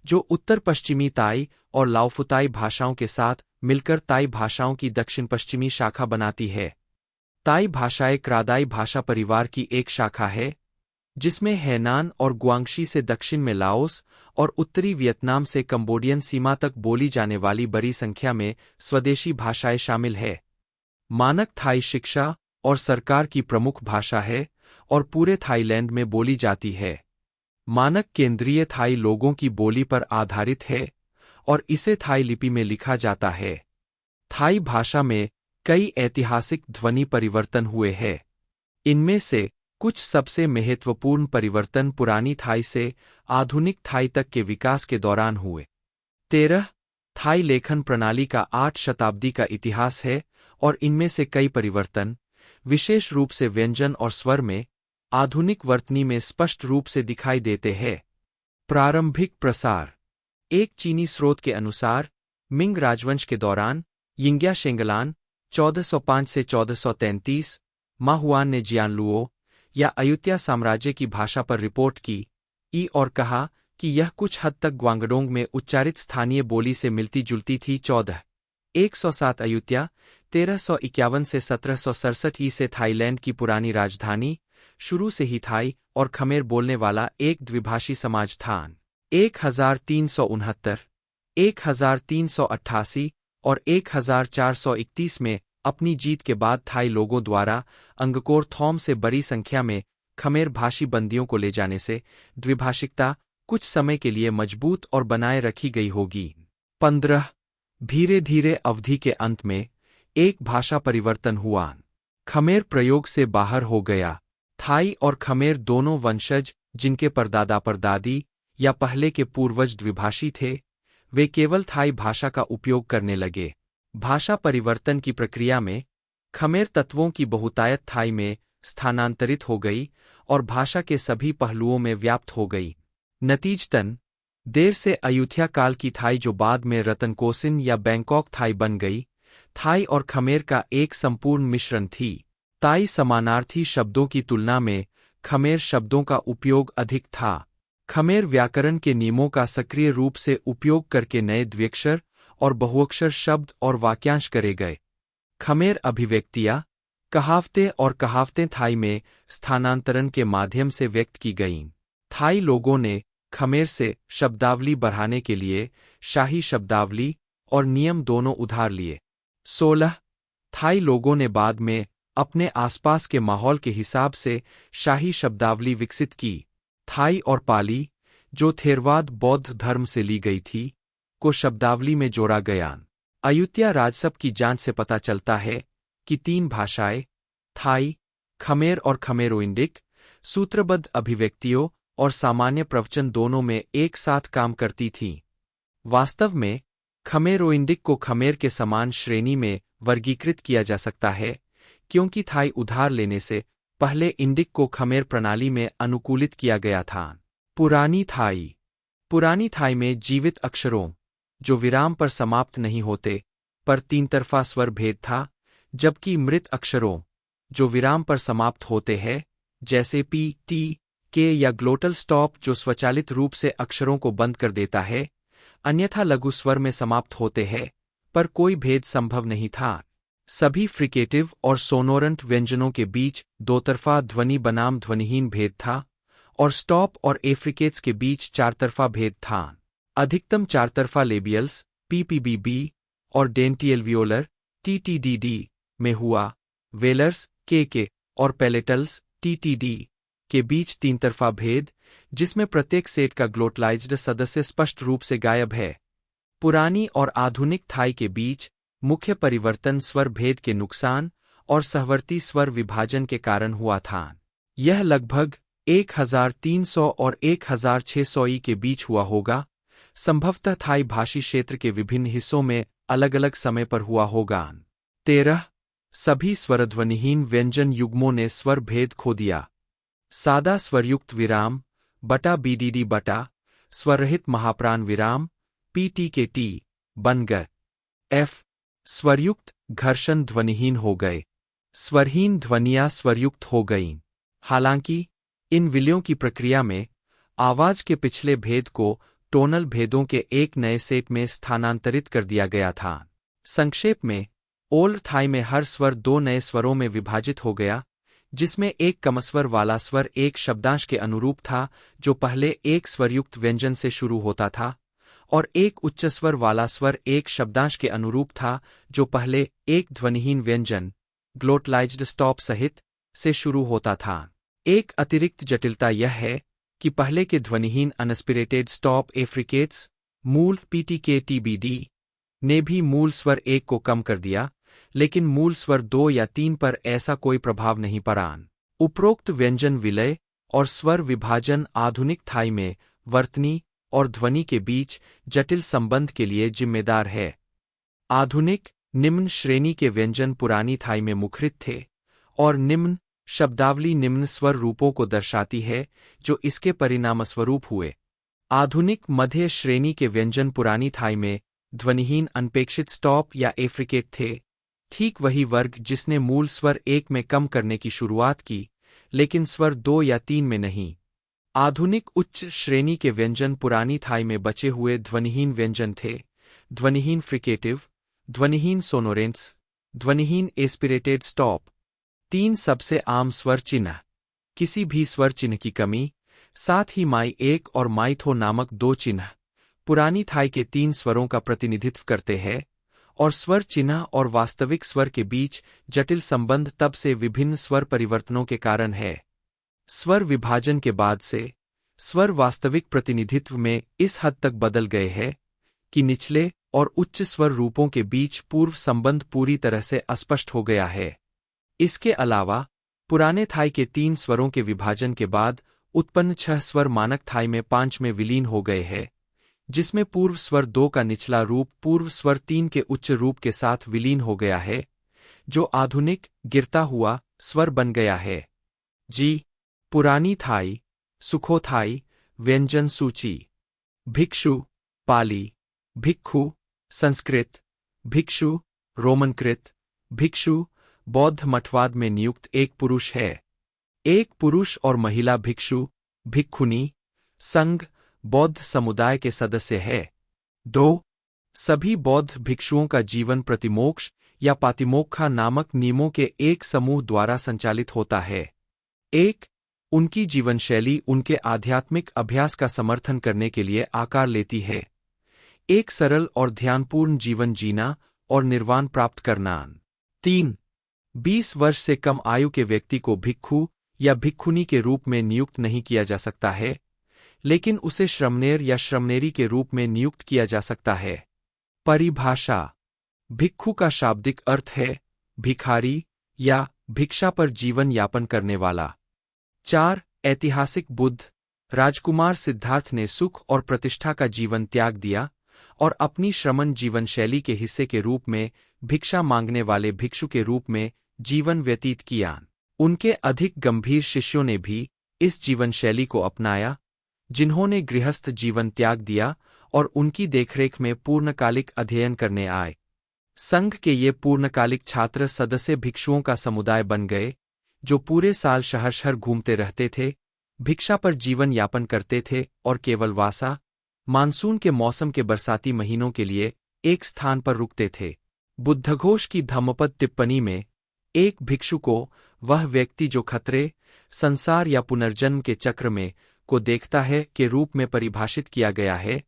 जो उत्तर पश्चिमी ताई और लाओफुताई भाषाओं के साथ मिलकर ताई भाषाओं की दक्षिण पश्चिमी शाखा बनाती है। ताई भाषाएं क्रादाई भाषा परिवार की एक शाखा है, जिसमें हैनान और गुआंगशी से दक्षिण में लाओस और उत्तरी वियतनाम से कंबोडियन सीमा तक बोली जाने वाली बड़ी संख्या में स्वदेशी भाषाएं शामिल है। मानक थाई शिक्षा और सरकार की प्रमुख भाषा है और पूरे थाईलैंड में बोली जाती है। मानक केंद्रीय थाई लोगों की बोली पर आधारित है और इसे थाई लिपि में लिखा जाता है। थाई भाषा में कई ऐतिहासिक ध्वनि परिवर्तन हुए हैं। इनमें से कुछ सबसे महत्वपूर्ण परिवर्तन पुरानी थाई से आधुनिक थाई तक के विकास के दौरान हुए। 13 थाई लेखन प्रणाली का 8 शताब्दी का इतिहास है और इनमें से कई परिवर्तन, विशेष रूप से व्यंजन और स्वर में, आधुनिक वर्तनी में स्पष्ट रूप से दिखाई देते हैं। प्रारंभिक प्रसार। एक चीनी स्रोत के अनुसार मिंग राजवंश के दौरान यिंग्या शेंगलान 1405 से 1433 माहुआन ने जियानलुओ या अयुत्या साम्राज्य की भाषा पर रिपोर्ट की और कहा कि यह कुछ हद तक ग्वांगडोंग में उच्चारित स्थानीय बोली से मिलती जुलती थी। 107 अयुत्या 1351 से 1767 ई से थाईलैंड की पुरानी राजधानी, शुरू से ही थाई और खमेर बोलने वाला एक द्विभाषी समाज था। 1369, 1388 और 1431 में अपनी जीत के बाद थाई लोगों द्वारा अंगकोर थॉम से बड़ी संख्या में खमेर भाषी बंदियों को ले जाने से द्विभाषिकता कुछ समय के लिए मजबूत और बनाए रखी गई होगी। 15 धीरे धीरे अवधि के अंत में एक भाषा परिवर्तन हुआ। खमेर प्रयोग से बाहर हो गया। थाई और खमेर दोनों वंशज जिनके परदादा परदादी या पहले के पूर्वज द्विभाषी थे, वे केवल थाई भाषा का उपयोग करने लगे। भाषा परिवर्तन की प्रक्रिया में खमेर तत्वों की बहुतायत थाई में स्थानांतरित हो गई और भाषा के सभी पहलुओं में व्याप्त हो गई। नतीजतन देर से अयुथ्या काल की थाई, जो बाद में रतनकोसिन या बैंकॉक थाई बन गई, थाई और खमेर का एक संपूर्ण मिश्रण थी। ताई समानार्थी शब्दों की तुलना में खमेर शब्दों का उपयोग अधिक था। खमेर व्याकरण के नियमों का सक्रिय रूप से उपयोग करके नए द्व्यक्षर और बहुअक्षर शब्द और वाक्यांश करे गए। खमेर अभिव्यक्तियाँ, कहावतें और कहावतें थाई में स्थानांतरण के माध्यम से व्यक्त की गईं। थाई लोगों ने खमेर से शब्दावली बढ़ाने के लिए शाही शब्दावली और नियम दोनों उधार लिए। 16 थाई लोगों ने बाद में अपने आसपास के माहौल के हिसाब से शाही शब्दावली विकसित की। थाई और पाली, जो थेरवाद बौद्ध धर्म से ली गई थी, को शब्दावली में जोड़ा गया। अयुत्या राजसप की जांच से पता चलता है कि 3 भाषाएं, थाई, खमेर और खमेरो-इंडिक, सूत्रबद्ध अभिव्यक्तियों और सामान्य प्रवचन दोनों में एक साथ काम करती थीं। वास्तव में खमेरो-इंडिक को खमेर के समान श्रेणी में वर्गीकृत किया जा सकता है, क्योंकि थाई उधार लेने से पहले इंडिक को खमेर प्रणाली में अनुकूलित किया गया था। पुरानी थाई में जीवित अक्षरों, जो विराम पर समाप्त नहीं होते, पर 3 तरफा स्वर भेद था, जबकि मृत अक्षरों, जो विराम पर समाप्त होते हैं, जैसे पी, टी, के या ग्लोटल स्टॉप, जो स्वचालित रूप से अक्षरों को बंद कर देता है, अन्यथा लघु स्वर में समाप्त होते हैं, पर कोई भेद संभव नहीं था। सभी फ्रिकेटिव और सोनोरेंट व्यंजनों के बीच 2 तरफा ध्वनि बनाम ध्वनिहीन भेद था, और स्टॉप और एफ्रिकेट्स के बीच 4 तरफा भेद था। अधिकतम 4 तरफा लेबियल्स पीपीबीबी और डेंटियलवियोलर टीटीडीडी में हुआ। वेलर्स के और पैलेटल्स टीटीडी के बीच 3 तरफा भेद, जिसमें प्रत्येक सेट का ग्लोटलाइज्ड सदस्य स्पष्ट रूप से गायब है। पुरानी और आधुनिक थाई के बीच मुख्य परिवर्तन स्वर भेद के नुकसान और सहवर्ती स्वर विभाजन के कारण हुआ था। यह लगभग 1300 और 1600 ई के बीच हुआ होगा, संभवतः थाई भाषी क्षेत्र के विभिन्न हिस्सों में अलग अलग समय पर हुआ होगा। 13 सभी स्वरध्वनिहीन व्यंजन युग्मों ने स्वर भेद खो दिया। सादा स्वरयुक्त विराम बटा बीडीडी बटा स्वरहित महाप्राण विराम पीटी के टी बन गए। एफ स्वरयुक्त घर्षण ध्वनिहीन हो गए। स्वरहीन ध्वनियाँ स्वरयुक्त हो गईं। हालांकि इन विलयों की प्रक्रिया में आवाज के पिछले भेद को टोनल भेदों के एक नए सेट में स्थानांतरित कर दिया गया था। संक्षेप में, ओल्ड थाई में हर स्वर 2 नए स्वरों में विभाजित हो गया, जिसमें एक कमस्वर वाला स्वर एक शब्दांश के अनुरूप था जो पहले एक स्वरयुक्त व्यंजन से शुरू होता था, और एक उच्चस्वर वाला स्वर एक शब्दांश के अनुरूप था जो पहले एक ध्वनिहीन व्यंजन ग्लोटलाइज्ड स्टॉप सहित से शुरू होता था। एक अतिरिक्त जटिलता यह है कि पहले के ध्वनिहीन अनस्पिरेटेड स्टॉप एफ्रिकेट्स मूल पीटीके-टीबीडी ने भी मूल स्वर 1 को कम कर दिया, लेकिन मूल स्वर 2 या 3 पर ऐसा कोई प्रभाव नहीं पड़ा। उपरोक्त व्यंजन विलय और स्वर विभाजन आधुनिक थाई में वर्तनी और ध्वनि के बीच जटिल संबंध के लिए जिम्मेदार है। आधुनिक निम्न श्रेणी के व्यंजन पुरानी थाई में मुखरित थे, और निम्न शब्दावली निम्न स्वर रूपों को दर्शाती है जो इसके परिणामस्वरूप हुए। आधुनिक मध्य श्रेणी के व्यंजन पुरानी थाई में ध्वनिहीन अनपेक्षित स्टॉप या एफ्रिकेट थे, ठीक वही वर्ग जिसने मूल स्वर 1 में कम करने की शुरुआत की, लेकिन स्वर 2 या 3 में नहीं। आधुनिक उच्च श्रेणी के व्यंजन पुरानी थाई में बचे हुए ध्वनिहीन व्यंजन थे, ध्वनिहीन फ्रिकेटिव, ध्वनिहीन सोनोरेंट्स, ध्वनिहीन एस्पिरेटेड स्टॉप। 3 सबसे आम स्वर चिन्ह, किसी भी स्वर चिन्ह की कमी, साथ ही माई 1 और माई थो नामक 2 चिन्ह पुरानी थाई के 3 स्वरों का प्रतिनिधित्व करते हैं, और स्वर चिन्ह और वास्तविक स्वर के बीच जटिल संबंध तब से विभिन्न स्वर परिवर्तनों के कारण है। स्वर विभाजन के बाद से स्वर वास्तविक प्रतिनिधित्व में इस हद तक बदल गए हैं कि निचले और उच्च स्वर रूपों के बीच पूर्व संबंध पूरी तरह से अस्पष्ट हो गया है। इसके अलावा पुराने थाई के 3 स्वरों के विभाजन के बाद उत्पन्न 6 स्वर मानक थाई में 5 में विलीन हो गए हैं, जिसमें पूर्व स्वर 2 का निचला रूप पूर्व स्वर 3 के उच्च रूप के साथ विलीन हो गया है, जो आधुनिक गिरता हुआ स्वर बन गया है। जी पुरानी थाई, सुखोथाई, व्यंजन सूची। भिक्षु, पाली, भिक्खु, संस्कृत, भिक्षु, रोमनकृत, भिक्षु, बौद्ध मठवाद में नियुक्त एक पुरुष है। एक पुरुष और महिला भिक्षु, भिक्खुनी, संघ, बौद्ध समुदाय के सदस्य है। 2. सभी बौद्ध भिक्षुओं का जीवन प्रतिमोक्ष या पातिमोक्खा नामक नियमों के एक समूह द्वारा संचालित होता है। 1. उनकी जीवनशैली उनके आध्यात्मिक अभ्यास का समर्थन करने के लिए आकार लेती है। एक सरल और ध्यानपूर्ण जीवन जीना और निर्वाण प्राप्त करना। 3. 20 वर्ष से कम आयु के व्यक्ति को भिक्खु या भिक्खुनी के रूप में नियुक्त नहीं किया जा सकता है, लेकिन उसे श्रमणेर या श्रमणेरी के रूप में नियुक्त किया जा सकता है। परिभाषा। भिक्खु का शाब्दिक अर्थ है भिखारी या भिक्षा पर जीवन यापन करने वाला। 4. ऐतिहासिक बुद्ध राजकुमार सिद्धार्थ ने सुख और प्रतिष्ठा का जीवन त्याग दिया और अपनी श्रमण जीवन शैली के हिस्से के रूप में भिक्षा मांगने वाले भिक्षु के रूप में जीवन व्यतीत किया। उनके अधिक गंभीर शिष्यों ने भी इस जीवन शैली को अपनाया, जिन्होंने गृहस्थ जीवन त्याग दिया और उनकी देखरेख में पूर्णकालिक अध्ययन करने आए। संघ के ये पूर्णकालिक छात्र सदस्य भिक्षुओं का समुदाय बन गए, जो पूरे साल शहर शहर घूमते रहते थे, भिक्षा पर जीवन यापन करते थे और केवल वासा, मानसून के मौसम के बरसाती महीनों के लिए एक स्थान पर रुकते थे। बुद्धघोष की धम्मपद टिप्पणी में एक भिक्षु को वह व्यक्ति जो खतरे, संसार या पुनर्जन्म के चक्र में को देखता है के रूप में परिभाषित किया गया है।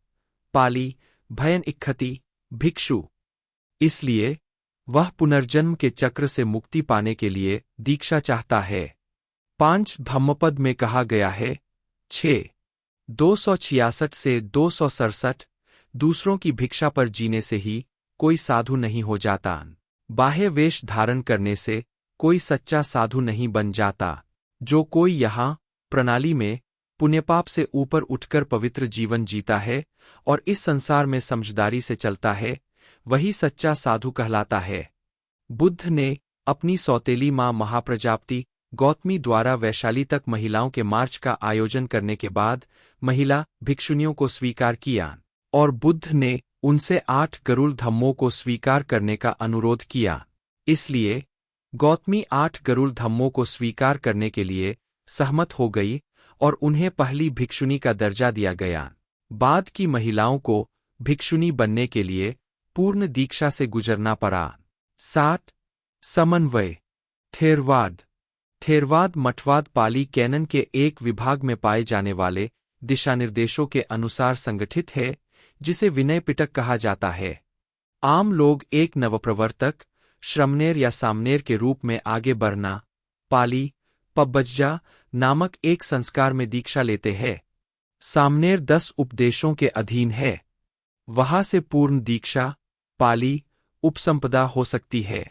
पाली, भयन इक्खति, भिक्षु। इसलिए वह पुनर्जन्म के चक्र से मुक्ति पाने के लिए दीक्षा चाहता है। 5. धम्मपद में कहा गया है 6. 266 से 267 दूसरों की भिक्षा पर जीने से ही कोई साधु नहीं हो जाता। बाह्य वेश धारण करने से कोई सच्चा साधु नहीं बन जाता। जो कोई यहाँ प्रणाली में पुण्यपाप से ऊपर उठकर पवित्र जीवन जीता है और इस संसार में समझदारी से चलता है, वही सच्चा साधु कहलाता है। बुद्ध ने अपनी सौतेली माँ महाप्रजापति गौतमी द्वारा वैशाली तक महिलाओं के मार्च का आयोजन करने के बाद महिला भिक्षुनियों को स्वीकार किया और बुद्ध ने उनसे 8 गरुड़ धम्मों को स्वीकार करने का अनुरोध किया। इसलिए गौतमी 8 गरुड़ धम्मों को स्वीकार करने के लिए सहमत हो गई और उन्हें पहली भिक्षुनी का दर्जा दिया गया। बाद की महिलाओं को भिक्षुनी बनने के लिए पूर्ण दीक्षा से गुजरना पड़ा। 7. समन्वय। थेरवाद। थेरवाद मठवाद पाली कैनन के एक विभाग में पाए जाने वाले दिशानिर्देशों के अनुसार संगठित है, जिसे विनय पिटक कहा जाता है। आम लोग एक नवप्रवर्तक, श्रमणेर या सामनेर के रूप में आगे बढ़ना, पाली, पब्बज्जा नामक एक संस्कार में दीक्षा लेते हैं। सामनेर 10 उपदेशों के अधीन है। वहां से पूर्ण दीक्षा, पाली, उपसंपदा हो सकती है।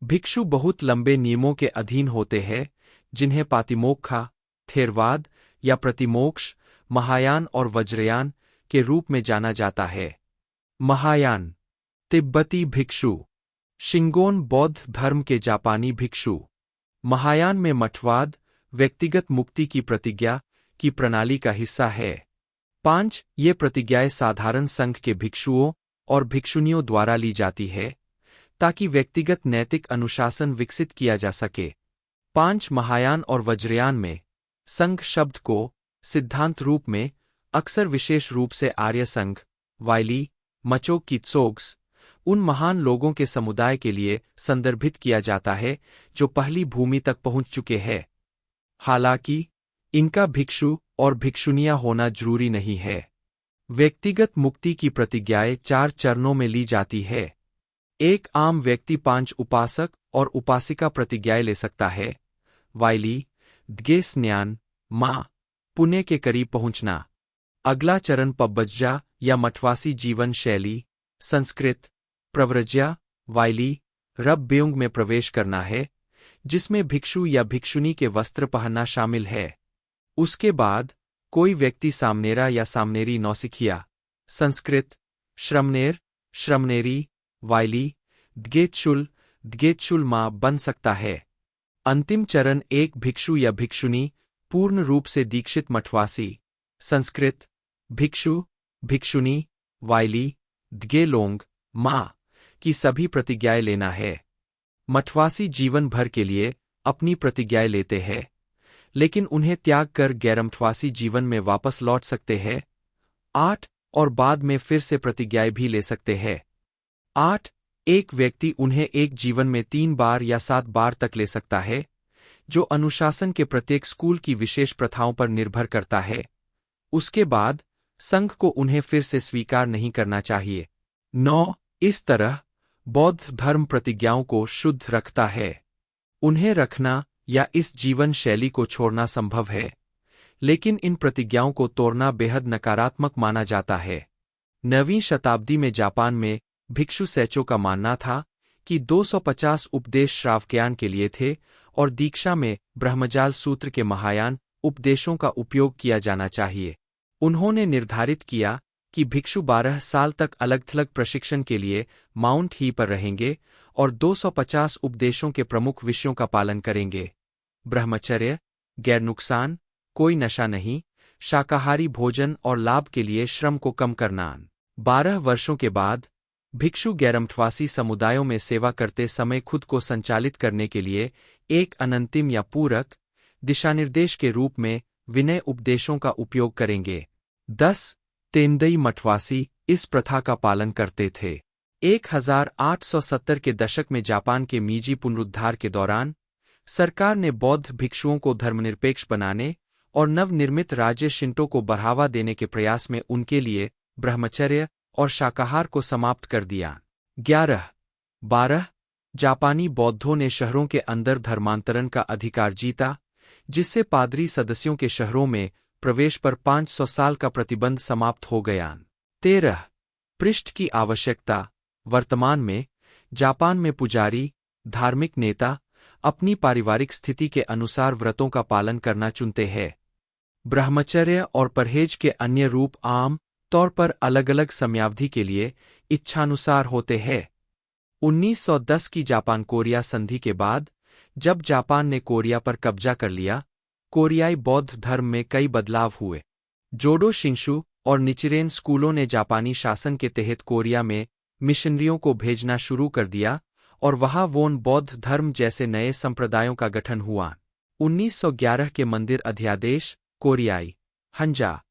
भिक्षु बहुत लंबे नियमों के अधीन होते हैं, जिन्हें पातिमोक्खा, थेरवाद या प्रतिमोक्ष, महायान और वज्रयान के रूप में जाना जाता है। महायान, तिब्बती भिक्षु। शिंगोन बौद्ध धर्म के जापानी भिक्षु। महायान में मठवाद व्यक्तिगत मुक्ति की प्रतिज्ञा की प्रणाली का हिस्सा है। 5. ये प्रतिज्ञाएं साधारण संघ के भिक्षुओं और भिक्षुनियों द्वारा ली जाती है, ताकि व्यक्तिगत नैतिक अनुशासन विकसित किया जा सके। 5. महायान और वज्रयान में संघ शब्द को सिद्धांत रूप में अक्सर विशेष रूप से आर्य संघ, वाइली, मचो कित्सोग्स, उन महान लोगों के समुदाय के लिए संदर्भित किया जाता है जो पहली भूमि तक पहुंच चुके हैं। हालांकि इनका भिक्षु और भिक्षुनियां होना जरूरी नहीं है। व्यक्तिगत मुक्ति की प्रतिज्ञाएं 4 चरणों में ली जाती है। एक आम व्यक्ति 5 उपासक और उपासिका प्रतिज्ञाएं ले सकता है। वाइली, द्गेस्न्यान, माँ, पुण्य के करीब पहुंचना। अगला चरण पब्बज्जा या मठवासी जीवन शैली, संस्कृत, प्रव्रज्या, वाइली, रब-ब्योंग में प्रवेश करना है, जिसमें भिक्षु या भिक्षुनी के वस्त्र पहनना शामिल है। उसके बाद कोई व्यक्ति सामनेरा या सामनेरी नौसिखिया, संस्कृत, श्रमनेर, श्रमनेरी, वाइली, द्गेतशुल माँ बन सकता है। अंतिम चरण एक भिक्षु या भिक्षुनी, पूर्ण रूप से दीक्षित मठवासी, संस्कृत, भिक्षु, भिक्षुनी, वाइली, द्गेलोंग माँ की सभी प्रतिज्ञाएं लेना है। मठवासी जीवन भर के लिए अपनी प्रतिज्ञाएं लेते हैं, लेकिन उन्हें त्याग कर गैरमठवासी जीवन में वापस लौट सकते हैं। 8 और बाद में फिर से प्रतिज्ञाएं भी ले सकते हैं। 8 एक व्यक्ति उन्हें एक जीवन में 3 बार या 7 बार तक ले सकता है, जो अनुशासन के प्रत्येक स्कूल की विशेष प्रथाओं पर निर्भर करता है। उसके बाद संघ को उन्हें फिर से स्वीकार नहीं करना चाहिए। 9 इस तरह बौद्ध धर्म प्रतिज्ञाओं को शुद्ध रखता है। उन्हें रखना या इस जीवन शैली को छोड़ना संभव है, लेकिन इन प्रतिज्ञाओं को तोड़ना बेहद नकारात्मक माना जाता है। 9वीं शताब्दी में जापान में भिक्षु सैचो का मानना था कि 250 उपदेश श्रावकयान के लिए थे और दीक्षा में ब्रह्मजाल सूत्र के महायान उपदेशों का उपयोग किया जाना चाहिए। उन्होंने निर्धारित किया कि भिक्षु 12 साल तक अलग-थलग प्रशिक्षण के लिए माउंट ही पर रहेंगे और 250 उपदेशों के प्रमुख विषयों का पालन करेंगे। ब्रह्मचर्य, गैर नुकसान, कोई नशा नहीं, शाकाहारी भोजन और लाभ के लिए श्रम को कम करना। 12 वर्षों के बाद भिक्षु गैरमठवासी समुदायों में सेवा करते समय खुद को संचालित करने के लिए एक अनंतिम या पूरक दिशानिर्देश के रूप में विनय उपदेशों का उपयोग करेंगे। 10 तेंदई मठवासी इस प्रथा का पालन करते थे। 1870 के दशक में जापान के मीजी पुनरुद्धार के दौरान सरकार ने बौद्ध भिक्षुओं को धर्मनिरपेक्ष बनाने और नवनिर्मित राज्य शिंटो को बढ़ावा देने के प्रयास में उनके लिए ब्रह्मचर्य और शाकाहार को समाप्त कर दिया। 12 जापानी बौद्धों ने शहरों के अंदर धर्मांतरण का अधिकार जीता, जिससे पादरी सदस्यों के शहरों में प्रवेश पर 500 साल का प्रतिबंध समाप्त हो गया। 13 पृष्ठ की आवश्यकता। वर्तमान में जापान में पुजारी, धार्मिक नेता अपनी पारिवारिक स्थिति के अनुसार व्रतों का पालन करना चुनते हैं। ब्रह्मचर्य और परहेज के अन्य रूप आम तौर पर अलग-अलग समयावधि के लिए इच्छानुसार होते हैं। 1910 की जापान कोरिया संधि के बाद, जब जापान ने कोरिया पर कब्जा कर लिया, कोरियाई बौद्ध धर्म में कई बदलाव हुए। जोडो शिंशु और निचिरेन स्कूलों ने जापानी शासन के तहत कोरिया में मिशनरियों को भेजना शुरू कर दिया और वहां वोन बौद्ध धर्म जैसे नए संप्रदायों का गठन हुआ। 1911 के मंदिर अध्यादेश कोरियाई हंजा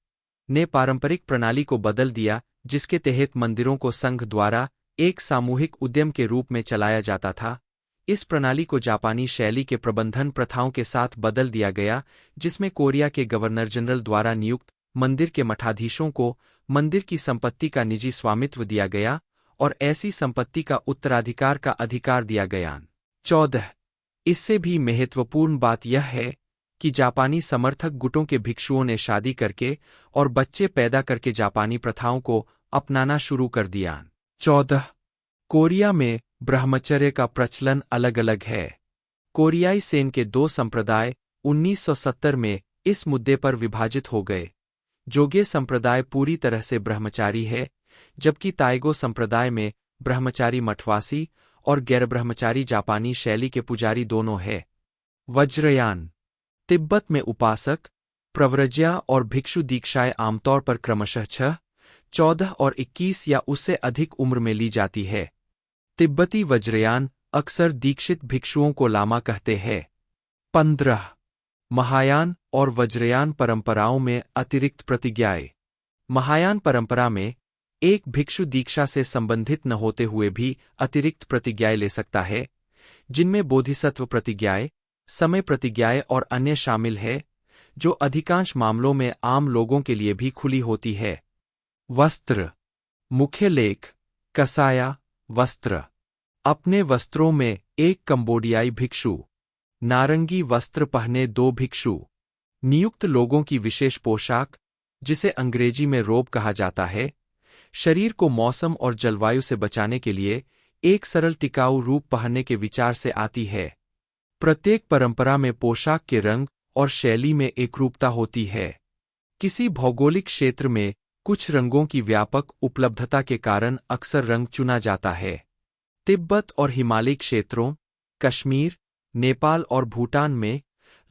ने पारंपरिक प्रणाली को बदल दिया, जिसके तहत मंदिरों को संघ द्वारा एक सामूहिक उद्यम के रूप में चलाया जाता था। इस प्रणाली को जापानी शैली के प्रबंधन प्रथाओं के साथ बदल दिया गया, जिसमें कोरिया के गवर्नर जनरल द्वारा नियुक्त मंदिर के मठाधीशों को मंदिर की संपत्ति का निजी स्वामित्व दिया गया और ऐसी संपत्ति का उत्तराधिकार का अधिकार दिया गया। 14 इससे भी महत्वपूर्ण बात यह है कि जापानी समर्थक गुटों के भिक्षुओं ने शादी करके और बच्चे पैदा करके जापानी प्रथाओं को अपनाना शुरू कर दिया। 14 कोरिया में ब्रह्मचर्य का प्रचलन अलग-अलग है। कोरियाई सेन के 2 संप्रदाय 1970 में इस मुद्दे पर विभाजित हो गए। जोगे संप्रदाय पूरी तरह से ब्रह्मचारी है, जबकि ताइगो संप्रदाय में ब्रह्मचारी मठवासी और गैरब्रह्मचारी जापानी शैली के पुजारी दोनों है। वज्रयान तिब्बत में उपासक, प्रव्रज्या और भिक्षु दीक्षाएं आमतौर पर क्रमशः 6, 14 और 21 या उससे अधिक उम्र में ली जाती है। तिब्बती वज्रयान अक्सर दीक्षित भिक्षुओं को लामा कहते हैं। 15 महायान और वज्रयान परंपराओं में अतिरिक्त प्रतिज्ञाएं। महायान परंपरा में एक भिक्षु दीक्षा से संबंधित न होते हुए भी अतिरिक्त प्रतिज्ञाएं ले सकता है, जिनमें बोधिसत्व प्रतिज्ञाएं, समय प्रतिज्ञाएं और अन्य शामिल है, जो अधिकांश मामलों में आम लोगों के लिए भी खुली होती है। वस्त्र मुख्य लेख कसाया वस्त्र। अपने वस्त्रों में एक कंबोडियाई भिक्षु। नारंगी वस्त्र पहने 2 भिक्षु। नियुक्त लोगों की विशेष पोशाक, जिसे अंग्रेजी में रोब कहा जाता है, शरीर को मौसम और जलवायु से बचाने के लिए एक सरल टिकाऊ रूप पहनने के विचार से आती है। प्रत्येक परंपरा में पोशाक के रंग और शैली में एकरूपता होती है। किसी भौगोलिक क्षेत्र में कुछ रंगों की व्यापक उपलब्धता के कारण अक्सर रंग चुना जाता है। तिब्बत और हिमालयी क्षेत्रों, कश्मीर, नेपाल और भूटान में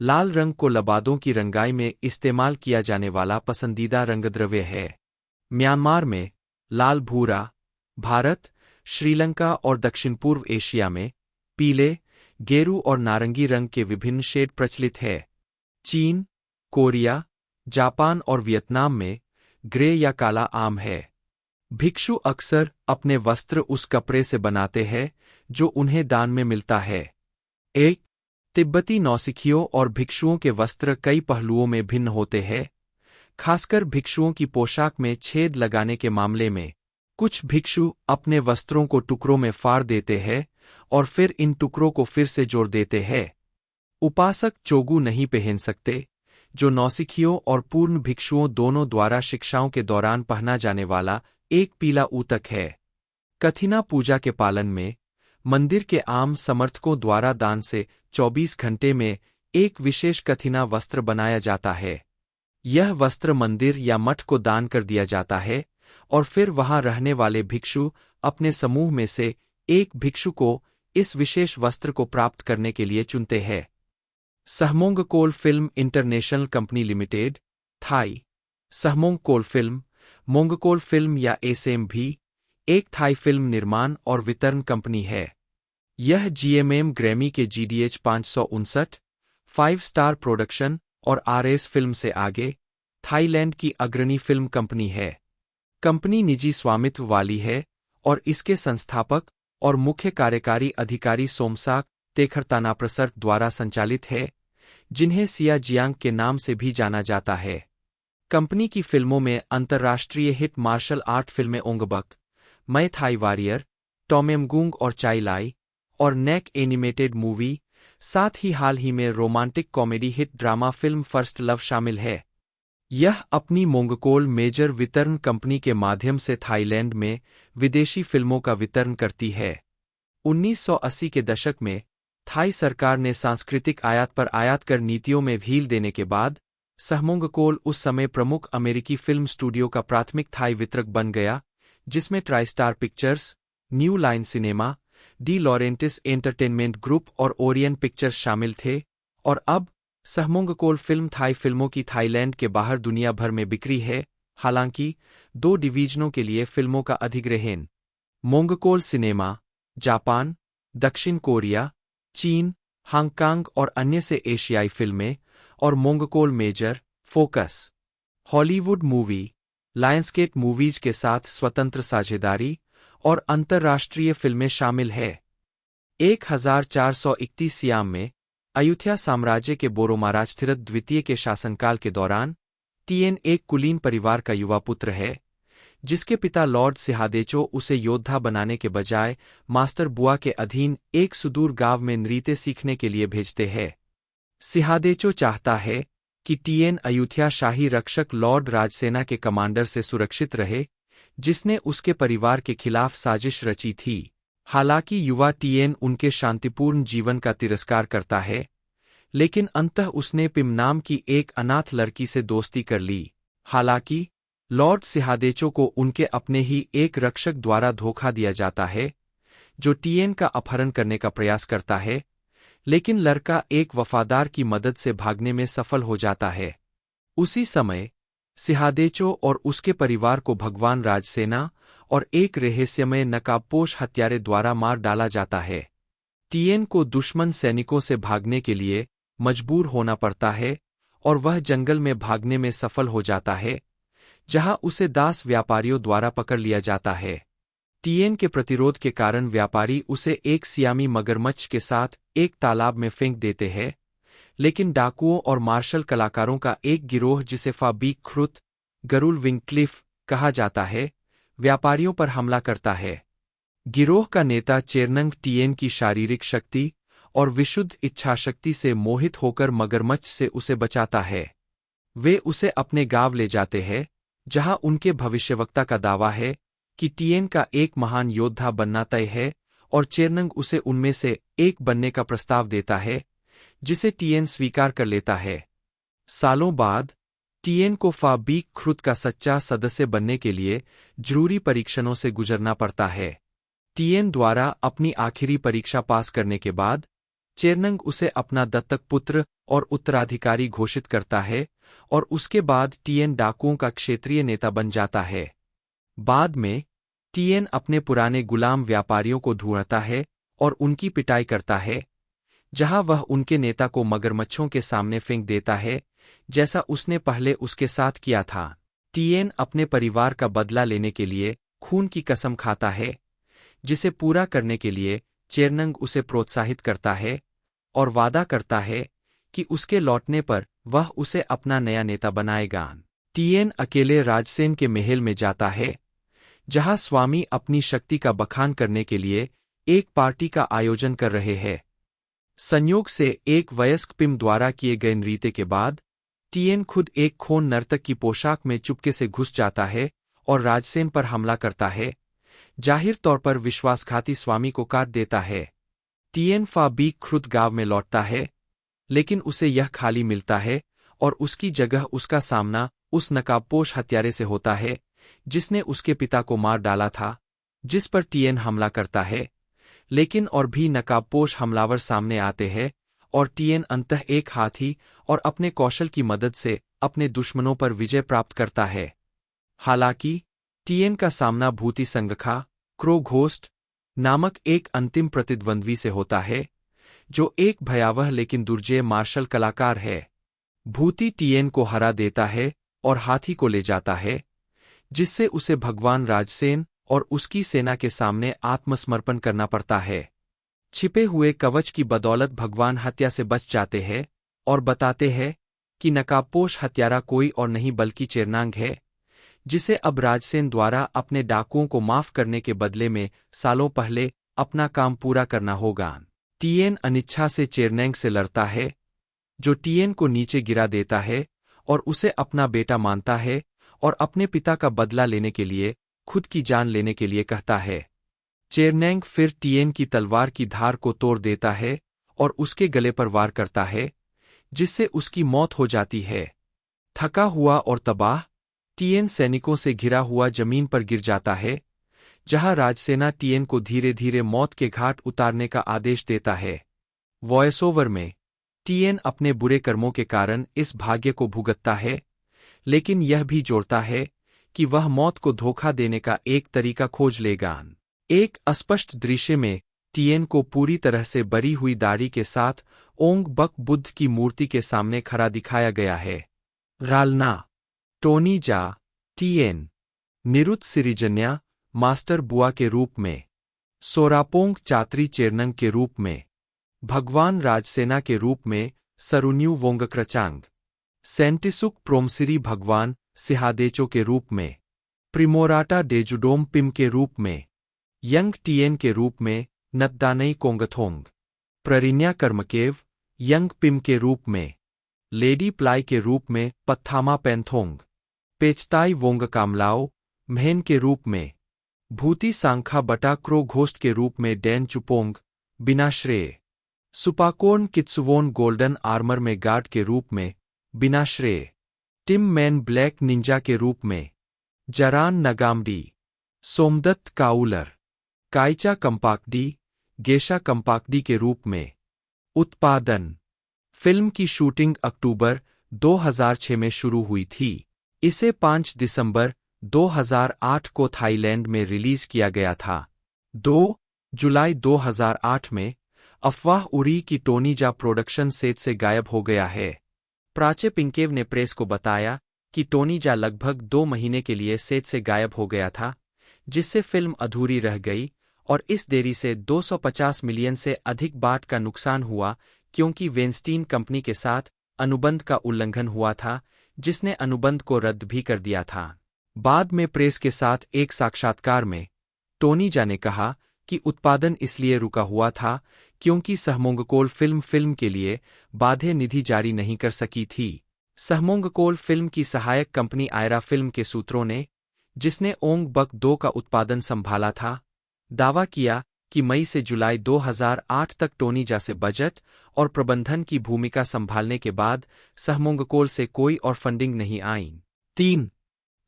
लाल रंग को लबादों की रंगाई में इस्तेमाल किया जाने वाला पसंदीदा रंगद्रव्य है। म्यांमार में लाल भूरा, भारत, श्रीलंका और दक्षिण पूर्व एशिया में पीले, गेरू और नारंगी रंग के विभिन्न शेड प्रचलित है। चीन, कोरिया, जापान और वियतनाम में ग्रे या काला आम है। भिक्षु अक्सर अपने वस्त्र उस कपड़े से बनाते हैं जो उन्हें दान में मिलता है। एक तिब्बती नौसिखियों और भिक्षुओं के वस्त्र कई पहलुओं में भिन्न होते हैं, खासकर भिक्षुओं की पोशाक में छेद लगाने के मामले में। कुछ भिक्षु अपने वस्त्रों को टुकड़ों में फाड़ देते हैं और फिर इन टुकड़ों को फिर से जोड़ देते हैं। उपासक चोगू नहीं पहन सकते, जो नौसिखियों और पूर्ण भिक्षुओं दोनों द्वारा शिक्षाओं के दौरान पहना जाने वाला एक पीला ऊतक है। कथिना पूजा के पालन में मंदिर के आम समर्थकों द्वारा दान से 24 घंटे में एक विशेष कथिना वस्त्र बनाया जाता है। यह वस्त्र मंदिर या मठ को दान कर दिया जाता है और फिर वहां रहने वाले भिक्षु अपने समूह में से एक भिक्षु को इस विशेष वस्त्र को प्राप्त करने के लिए चुनते हैं। Sahamongkol film international company limited, Thai, Sahamongkol film, Mongkol film या एसएम भी एक थाई फिल्म निर्माण और वितरण कंपनी है। यह जीएमएम ग्रैमी के जीडीएच 559, 5 स्टार प्रोडक्शन और आरएस फिल्म से आगे थाईलैंड की अग्रणी फिल्म कंपनी है। कंपनी निजी स्वामित्व वाली है और इसके संस्थापक और मुख्य कार्यकारी अधिकारी सोमसाक तेखरतानाप्रसर द्वारा संचालित है, जिन्हें सिया जियांग के नाम से भी जाना जाता है। कंपनी की फिल्मों में अंतर्राष्ट्रीय हिट मार्शल आर्ट फिल्में ओंगबक, मै थाई वॉरियर, टॉमेमगुंग और चाइलाई और नेक एनिमेटेड मूवी, साथ ही हाल ही में romantic comedy hit drama film first love शामिल है। यह अपनी मोंगकोल मेजर वितरण कंपनी के माध्यम से थाईलैंड में विदेशी फिल्मों का वितरण करती है। 1980 के दशक में थाई सरकार ने सांस्कृतिक आयात पर आयात कर नीतियों में ढील देने के बाद सहमोंगकोल उस समय प्रमुख अमेरिकी फिल्म स्टूडियो का प्राथमिक थाई वितरक बन गया, जिसमें Tristar pictures, new line cinema, De Laurentiis entertainment group और ओरियन पिक्चर्स शामिल थे। और अब सहमोंगकोल फिल्म थाई फिल्मों की थाईलैंड के बाहर दुनिया भर में बिक्री है, हालांकि 2 डिवीजनों के लिए फिल्मों का अधिग्रहण, मोंगकोल सिनेमा, जापान, दक्षिण कोरिया, चीन, हांगकांग और अन्य से एशियाई फिल्में, और Mongkol major, focus, Hollywood movie, Lionsgate movies के साथ स्वतंत्र साझेदारी और अंतर्राष्ट्रीय फिल्में शामिल है। 1431 सियाम में अयुथ्या साम्राज्य के बोरोमाराज द्वितीय के शासनकाल के दौरान टीएन एक कुलीन परिवार का युवा पुत्र है, जिसके पिता लॉर्ड सिहादेचो उसे योद्धा बनाने के बजाय मास्टर बुआ के अधीन एक सुदूर गांव में नृत्य सीखने के लिए भेजते हैं। सिहादेचो चाहता है कि टीएन अयुथ्या शाही रक्षक लॉर्ड राजसेना के कमांडर से सुरक्षित रहे, जिसने उसके परिवार के खिलाफ साजिश रची थी। हालांकि युवा टीएन उनके शांतिपूर्ण जीवन का तिरस्कार करता है, लेकिन अंततः उसने पिम नाम की एक अनाथ लड़की से दोस्ती कर ली। हालांकि लॉर्ड सिहादेचो को उनके अपने ही एक रक्षक द्वारा धोखा दिया जाता है, जो टीएन का अपहरण करने का प्रयास करता है, लेकिन लड़का एक वफादार की मदद से भागने में सफल हो जाता है। उसी समय सिहादेचो और उसके परिवार को भगवान राजसेना और एक रहस्यमय नकाबपोश हत्यारे द्वारा मार डाला जाता है। टीएन को दुश्मन सैनिकों से भागने के लिए मजबूर होना पड़ता है और वह जंगल में भागने में सफल हो जाता है, जहां उसे दास व्यापारियों द्वारा पकड़ लिया जाता है। टीएन के प्रतिरोध के कारण व्यापारी उसे एक सियामी मगरमच्छ के साथ एक तालाब में फेंक देते हैं, लेकिन डाकुओं और मार्शल कलाकारों का एक गिरोह, जिसे फाबीक ख्रुत गरुल विंगक्लिफ कहा जाता है, व्यापारियों पर हमला करता है। गिरोह का नेता चेरनंग टीएन की शारीरिक शक्ति और विशुद्ध इच्छाशक्ति से मोहित होकर मगरमच्छ से उसे बचाता है। वे उसे अपने गांव ले जाते हैं, जहां उनके भविष्यवक्ता का दावा है कि टिएन का एक महान योद्धा बनना तय है, और चेरनंग उसे उनमें से एक बनने का प्रस्ताव देता है, जिसे टिएन स्वीकार कर लेता है। सालों बाद टिएन को फा बीक ख्रुद का सच्चा सदस्य बनने के लिए जरूरी परीक्षणों से गुजरना पड़ता है। टिएन द्वारा अपनी आखिरी परीक्षा पास करने के बाद चेरनंग उसे अपना दत्तक पुत्र और उत्तराधिकारी घोषित करता है, और उसके बाद टिएन डाकुओं का क्षेत्रीय नेता बन जाता है। बाद में टिएन अपने पुराने गुलाम व्यापारियों को ढूंढता है और उनकी पिटाई करता है, जहां वह उनके नेता को मगरमच्छों के सामने फेंक देता है, जैसा उसने पहले उसके साथ किया था। टिएन अपने परिवार का बदला लेने के लिए खून की कसम खाता है, जिसे पूरा करने के लिए चेरनंग उसे प्रोत्साहित करता है और वादा करता है कि उसके लौटने पर वह उसे अपना नया नेता बनाएगा। टिएन अकेले राजसेन के महल में जाता है, जहां स्वामी अपनी शक्ति का बखान करने के लिए एक पार्टी का आयोजन कर रहे हैं। संयोग से एक वयस्क पिम द्वारा किए गए नृत्य के बाद टिएन खुद एक खोन नर्तक की पोशाक में चुपके से घुस जाता है और राजसेन पर हमला करता है, जाहिर तौर पर विश्वासघाती स्वामी को काट देता है। टिएन फा बीक ख्रुद गांव में लौटता है, लेकिन उसे यह खाली मिलता है और उसकी जगह उसका सामना उस नकाबपोश हत्यारे से होता है जिसने उसके पिता को मार डाला था, जिस पर टिएन हमला करता है। लेकिन और भी नकाबपोश हमलावर सामने आते हैं और टिएन अंततः एक हाथी और अपने कौशल की मदद से अपने दुश्मनों पर विजय प्राप्त करता है। हालांकि टिएन का सामना भूति संगखा क्रो घोस्ट नामक एक अंतिम प्रतिद्वंद्वी से होता है, जो एक भयावह लेकिन दुर्जेय मार्शल कलाकार है। भूति टिएन को हरा देता है और हाथी को ले जाता है, जिससे उसे भगवान राजसेन और उसकी सेना के सामने आत्मसमर्पण करना पड़ता है। छिपे हुए कवच की बदौलत भगवान हत्या से बच जाते हैं और बताते हैं कि नकाबपोश हत्यारा कोई और नहीं बल्कि चेरनांग है, जिसे अब राजसेन द्वारा अपने डाकुओं को माफ करने के बदले में सालों पहले अपना काम पूरा करना होगा। टिएन अनिच्छा से चेरनांग से लड़ता है, जो टिएन को नीचे गिरा देता है और उसे अपना बेटा मानता है और अपने पिता का बदला लेने के लिए खुद की जान लेने के लिए कहता है। चेरनांग फिर टिएन की तलवार की धार को तोड़ देता है और उसके गले पर वार करता है, जिससे उसकी मौत हो जाती है। थका हुआ और तबाह टिएन सैनिकों से घिरा हुआ जमीन पर गिर जाता है, जहां राजसेना टिएन को धीरे धीरे मौत के घाट उतारने का आदेश देता है। वॉयस ओवर में टिएन अपने बुरे कर्मों के कारण इस भाग्य को भुगतता है, लेकिन यह भी जोड़ता है कि वह मौत को धोखा देने का एक तरीका खोज लेगा। एक अस्पष्ट दृश्य में टिएन को पूरी तरह से बरी हुई दाढ़ी के साथ ओंग बक बुद्ध की मूर्ति के सामने खड़ा दिखाया गया है। रालना टोनी जा टिएन निरुत सिरिजन्या मास्टर बुआ के रूप में, सोरापोंग चात्री चेरनंग के रूप में, भगवान राजसेना के रूप में सरुन्यू वोंगक्रचांग, सेंटिसुक प्रोमसिरी भगवान सिहादेचो के रूप में, प्रिमोराटा डेजुडोम पिम के रूप में, यंग टिएन के रूप में नतदानई कोंगथोंग, प्ररिन्या कर्मकेव यंग पिम के रूप में, लेडी प्लाई के रूप में पत्थामा पेंथोंग, पेचताई वोंग कामलाओ म्हेन के रूप में, भूति सांखा बटा क्रो घोस्ट के रूप में डैन चुपोंग बिनाश्रेय, सुपाकोर्न कित्सुवोन गोल्डन आर्मर में गार्ड के रूप में बिनाश्रेय, टिम मैन ब्लैक निंजा के रूप में, जरान नगामडी, सोमदत्त काउलर, काइचा कंपाक्डी गेशा कंपाक्डी के रूप में। उत्पादन फिल्म की शूटिंग अक्टूबर 2006 में शुरू हुई थी। इसे 5 दिसंबर 2008 को थाईलैंड में रिलीज किया गया था। 2 जुलाई 2008 में अफवाह उड़ी कि टोनी जा प्रोडक्शन सेट से गायब हो गया है। प्राचे पिंकेव ने प्रेस को बताया कि टोनी जा लगभग 2 महीने के लिए सेट से गायब हो गया था, जिससे फिल्म अधूरी रह गई और इस देरी से 250 मिलियन से अधिक बाट का नुकसान हुआ, क्योंकि वेनस्टीन कंपनी के साथ अनुबंध का उल्लंघन हुआ था, जिसने अनुबंध को रद्द भी कर दिया था। बाद में प्रेस के साथ एक साक्षात्कार में टोनी जा ने कहा कि उत्पादन इसलिए रुका हुआ था क्योंकि सहमोंगकोल फिल्म के लिए बाध्य निधि जारी नहीं कर सकी थी। सहमोंगकोल फिल्म की सहायक कंपनी आयरा फिल्म के सूत्रों ने, जिसने ओंग बक 2 का उत्पादन संभाला था, दावा किया कि मई से जुलाई 2008 तक टोनी जा से बजट और प्रबंधन की भूमिका संभालने के बाद सहमोंगकोल से कोई और फंडिंग नहीं आई। 3.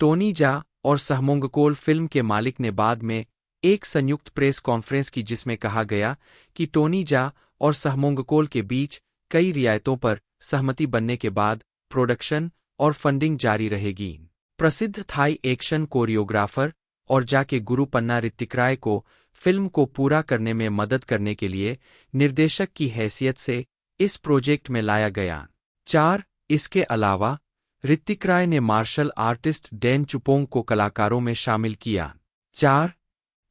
टोनी जा और सहमोंगकोल फिल्म के मालिक ने बाद में एक संयुक्त प्रेस कॉन्फ्रेंस की जिसमें कहा गया कि टोनी जा और सहमोंगकोल के बीच कई रियायतों पर सहमति बनने के बाद प्रोडक्शन और फंडिंग जारी रहेगी। प्रसिद्ध थाई एक्शन कोरियोग्राफर और जा के गुरु पन्ना ऋतिक को फिल्म को पूरा करने में मदद करने के लिए निर्देशक की हैसियत से इस प्रोजेक्ट में लाया गया। 4. इसके अलावा ऋतिक ने मार्शल आर्टिस्ट डैन चुपोंग को कलाकारों में शामिल किया। 4.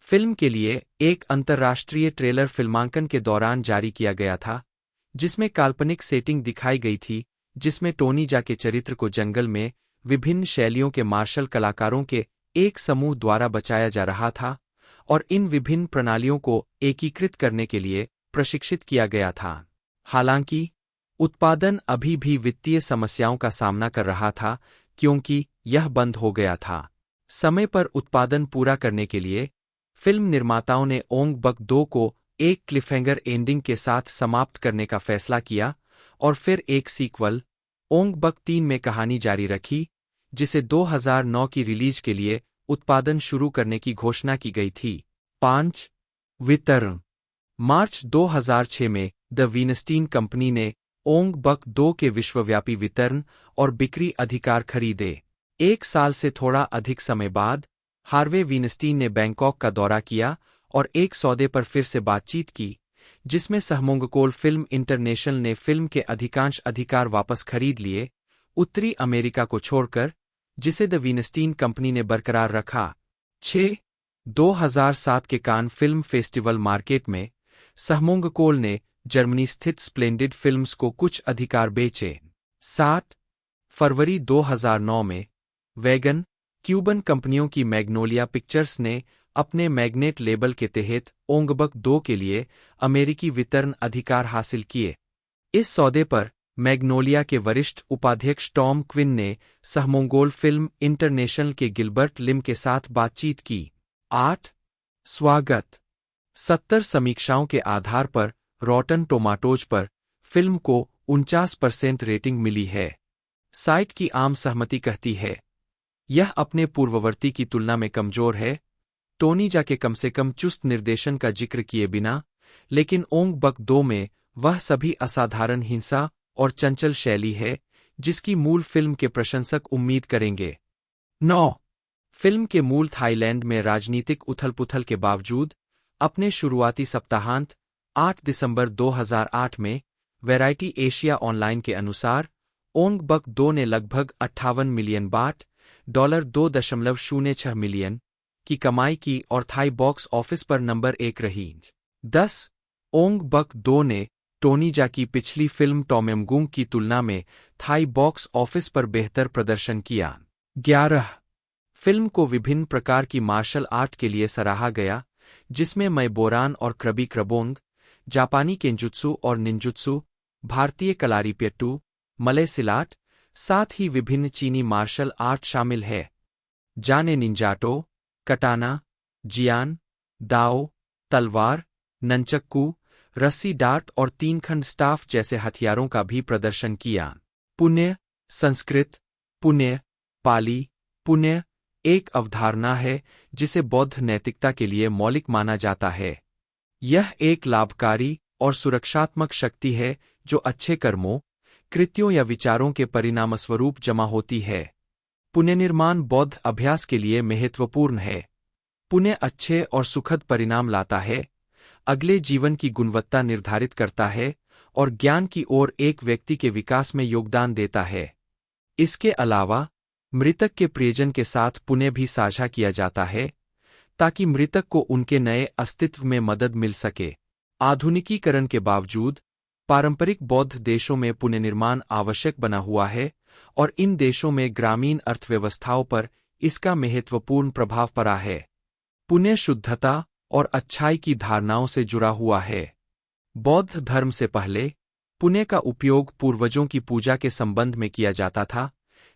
फिल्म के लिए एक अंतर्राष्ट्रीय ट्रेलर फिल्मांकन के दौरान जारी किया गया था, जिसमें काल्पनिक सेटिंग दिखाई गई थी, जिसमें टोनी जा के चरित्र को जंगल में विभिन्न शैलियों के मार्शल कलाकारों के एक समूह द्वारा बचाया जा रहा था और इन विभिन्न प्रणालियों को एकीकृत करने के लिए प्रशिक्षित किया गया था। हालांकि उत्पादन अभी भी वित्तीय समस्याओं का सामना कर रहा था क्योंकि यह बंद हो गया था। समय पर उत्पादन पूरा करने के लिए फिल्म निर्माताओं ने ओंग बक 2 को एक क्लिफहैंगर एंडिंग के साथ समाप्त करने का फैसला किया और फिर एक सीक्वल ओंग बक 3 में कहानी जारी रखी, जिसे 2009 की रिलीज के लिए उत्पादन शुरू करने की घोषणा की गई थी। 5. वितरण। मार्च 2006 में द वीनस्टीन कंपनी ने ओंग बक 2 के विश्वव्यापी वितरण और बिक्री अधिकार खरीदे। 1 साल से थोड़ा अधिक समय बाद हार्वे वीनस्टीन ने बैंकॉक का दौरा किया और एक सौदे पर फिर से बातचीत की, जिसमें सहमोंगकोल फिल्म इंटरनेशनल ने फिल्म के अधिकांश अधिकार वापस खरीद लिए, उत्तरी अमेरिका को छोड़कर, जिसे द वीनस्टीन कंपनी ने बरकरार रखा। 6. 2007 के कान फिल्म फेस्टिवल मार्केट में सहमोंगकोल ने जर्मनी स्थित स्प्लेंडिड फिल्म्स को कुछ अधिकार बेचे। 7. फरवरी 2009 में वैगन क्यूबन कंपनियों की मैग्नोलिया पिक्चर्स ने अपने मैग्नेट लेबल के तहत ओंगबक 2 के लिए अमेरिकी वितरण अधिकार हासिल किए। इस सौदे पर मैग्नोलिया के वरिष्ठ उपाध्यक्ष टॉम क्विन ने सहमोंगोल फिल्म इंटरनेशनल के गिलबर्ट लिम के साथ बातचीत की। 8. स्वागत। 70 समीक्षाओं के आधार पर रॉटन टोमाटोज पर फिल्म को 49% रेटिंग मिली है। साइट की आम सहमति कहती है, यह अपने पूर्ववर्ती की तुलना में कमजोर है, टोनी जा के कम से कम चुस्त निर्देशन का जिक्र किए बिना, लेकिन ओंग बक 2 में वह सभी असाधारण हिंसा और चंचल शैली है जिसकी मूल फिल्म के प्रशंसक उम्मीद करेंगे। 9. फिल्म के मूल थाईलैंड में राजनीतिक उथल-पुथल के बावजूद अपने शुरुआती सप्ताहांत 8 दिसंबर 2008 में वैरायटी एशिया ऑनलाइन के अनुसार ओंग बक 2 ने लगभग 58 मिलियन बाट $2.06 मिलियन की कमाई की और थाई बॉक्स ऑफिस पर नंबर 1 रही। 10. ओंग बक 2 ने टोनी जा की पिछली फिल्म टॉमेमगुंग की तुलना में थाई बॉक्स ऑफिस पर बेहतर प्रदर्शन किया। 11. फिल्म को विभिन्न प्रकार की मार्शल आर्ट के लिए सराहा गया, जिसमें मैबोरान और क्रबी क्रबोंग, जापानी केंजुत्सु और निंजुत्सु, भारतीय कलारीपेट्टू, मलय सिलाट, साथ ही विभिन्न चीनी मार्शल आर्ट शामिल है। जाने निंजाटो, कटाना, जियान, दाओ, तलवार, नंचक्कू, रस्सी डार्ट और 3 खंड स्टाफ जैसे हथियारों का भी प्रदर्शन किया। पुण्य। संस्कृत पुण्य, पाली पुण्य एक अवधारणा है जिसे बौद्ध नैतिकता के लिए मौलिक माना जाता है। यह एक लाभकारी और सुरक्षात्मक शक्ति है जो अच्छे कर्मों, कृत्यों या विचारों के परिणामस्वरूप जमा होती है। पुण्यनिर्माण बौद्ध अभ्यास के लिए महत्वपूर्ण है। पुण्य अच्छे और सुखद परिणाम लाता है, अगले जीवन की गुणवत्ता निर्धारित करता है और ज्ञान की ओर एक व्यक्ति के विकास में योगदान देता है। इसके अलावा मृतक के प्रियजन के साथ पुण्य भी साझा किया जाता है ताकि मृतक को उनके नए अस्तित्व में मदद मिल सके। आधुनिकीकरण के बावजूद पारंपरिक बौद्ध देशों में पुण्यनिर्माण आवश्यक बना हुआ है और इन देशों में ग्रामीण अर्थव्यवस्थाओं पर इसका महत्वपूर्ण प्रभाव पड़ा है। पुण्य शुद्धता और अच्छाई की धारणाओं से जुड़ा हुआ है। बौद्ध धर्म से पहले पुण्य का उपयोग पूर्वजों की पूजा के संबंध में किया जाता था,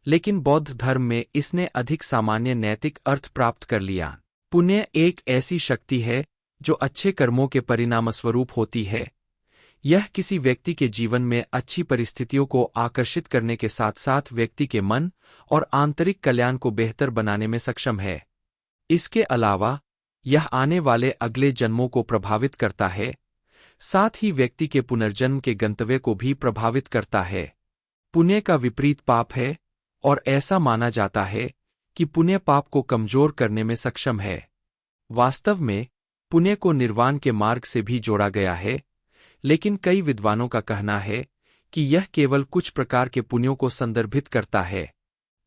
लेकिन बौद्ध धर्म में इसने अधिक सामान्य नैतिक अर्थ प्राप्त कर लिया। पुण्य एक ऐसी शक्ति है जो अच्छे कर्मों के परिणामस्वरूप होती है। यह किसी व्यक्ति के जीवन में अच्छी परिस्थितियों को आकर्षित करने के साथ साथ व्यक्ति के मन और आंतरिक कल्याण को बेहतर बनाने में सक्षम है। इसके अलावा यह आने वाले अगले जन्मों को प्रभावित करता है, साथ ही व्यक्ति के पुनर्जन्म के गंतव्य को भी प्रभावित करता है। पुण्य का विपरीत पाप है, और ऐसा माना जाता है कि पुण्य पाप को कमजोर करने में सक्षम है। वास्तव में पुण्य को निर्वाण के मार्ग से भी जोड़ा गया है, लेकिन कई विद्वानों का कहना है कि यह केवल कुछ प्रकार के पुण्यों को संदर्भित करता है।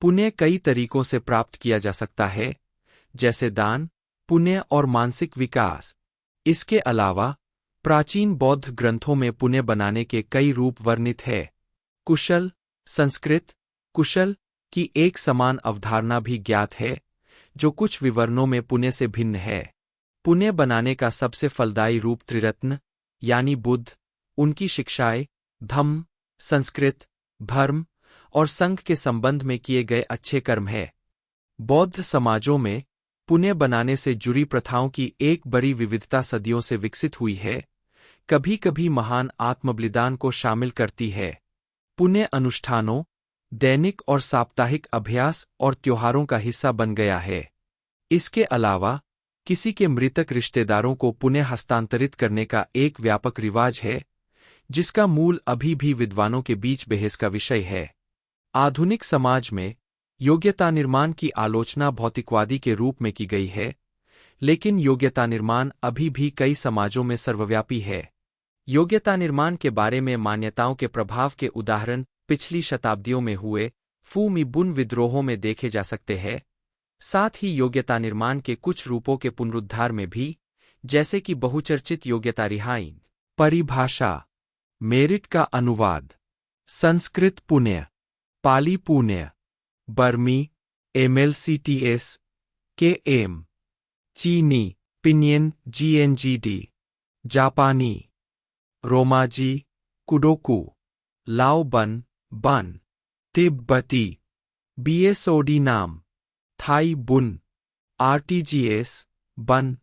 पुण्य कई तरीकों से प्राप्त किया जा सकता है, जैसे दान, पुण्य और मानसिक विकास। इसके अलावा प्राचीन बौद्ध ग्रंथों में पुण्य बनाने के कई रूप वर्णित है। कुशल, संस्कृत कुशल की एक समान अवधारणा भी ज्ञात है, जो कुछ विवरणों में पुण्य से भिन्न है। पुण्य बनाने का सबसे फलदायी रूप त्रिरत्न यानी बुद्ध, उनकी शिक्षाएं, धम्म, संस्कृत, धर्म और संघ के संबंध में किए गए अच्छे कर्म है। बौद्ध समाजों में पुण्य बनाने से जुड़ी प्रथाओं की एक बड़ी विविधता सदियों से विकसित हुई है, कभी कभी महान आत्मबलिदान को शामिल करती है। पुण्य अनुष्ठानों, दैनिक और साप्ताहिक अभ्यास और त्योहारों का हिस्सा बन गया है। इसके अलावा किसी के मृतक रिश्तेदारों को पुण्य हस्तांतरित करने का एक व्यापक रिवाज है, जिसका मूल अभी भी विद्वानों के बीच बहस का विषय है। आधुनिक समाज में योग्यता निर्माण की आलोचना भौतिकवादी के रूप में की गई है, लेकिन योग्यता निर्माण अभी भी कई समाजों में सर्वव्यापी है। योग्यता निर्माण के बारे में मान्यताओं के प्रभाव के उदाहरण पिछली शताब्दियों में हुए फू मी बुन विद्रोहों में देखे जा सकते हैं। साथ ही योग्यता निर्माण के कुछ रूपों के पुनरुद्धार में भी, जैसे कि बहुचर्चित योग्यता रिहाई परिभाषा, मेरिट का अनुवाद, संस्कृत पुण्य, पाली पुण्य, बर्मी एमएलसीटीएस के एम, चीनी पिनियन जीएनजीडी, जापानी रोमाजी कुडोकू, लाओ बन बन, तिब्बती बीएसओडी नाम, थाई बुन, आरटीजीएस बन,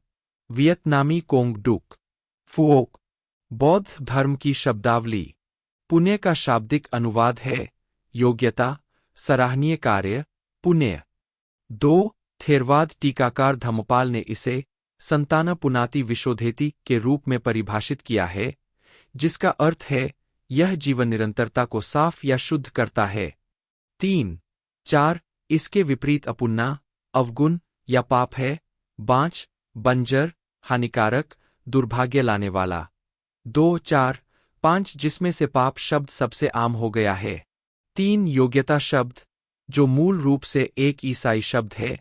वियतनामी कोंगडुक, फुओक। बौद्ध धर्म की शब्दावली। पुण्य का शाब्दिक अनुवाद है योग्यता, सराहनीय कार्य, पुण्य। 2 थेरवाद टीकाकार धम्मपाल ने इसे संताना पुनाति विशोधेति के रूप में परिभाषित किया है, जिसका अर्थ है यह जीवन निरंतरता को साफ या शुद्ध करता है। 3, 4 इसके विपरीत अपुन्ना, अवगुण या पाप है। 5 बंजर, हानिकारक, दुर्भाग्य लाने वाला। 2, 4, 5 जिसमें से पाप शब्द सबसे आम हो गया है। 3 योग्यता शब्द, जो मूल रूप से एक ईसाई शब्द है,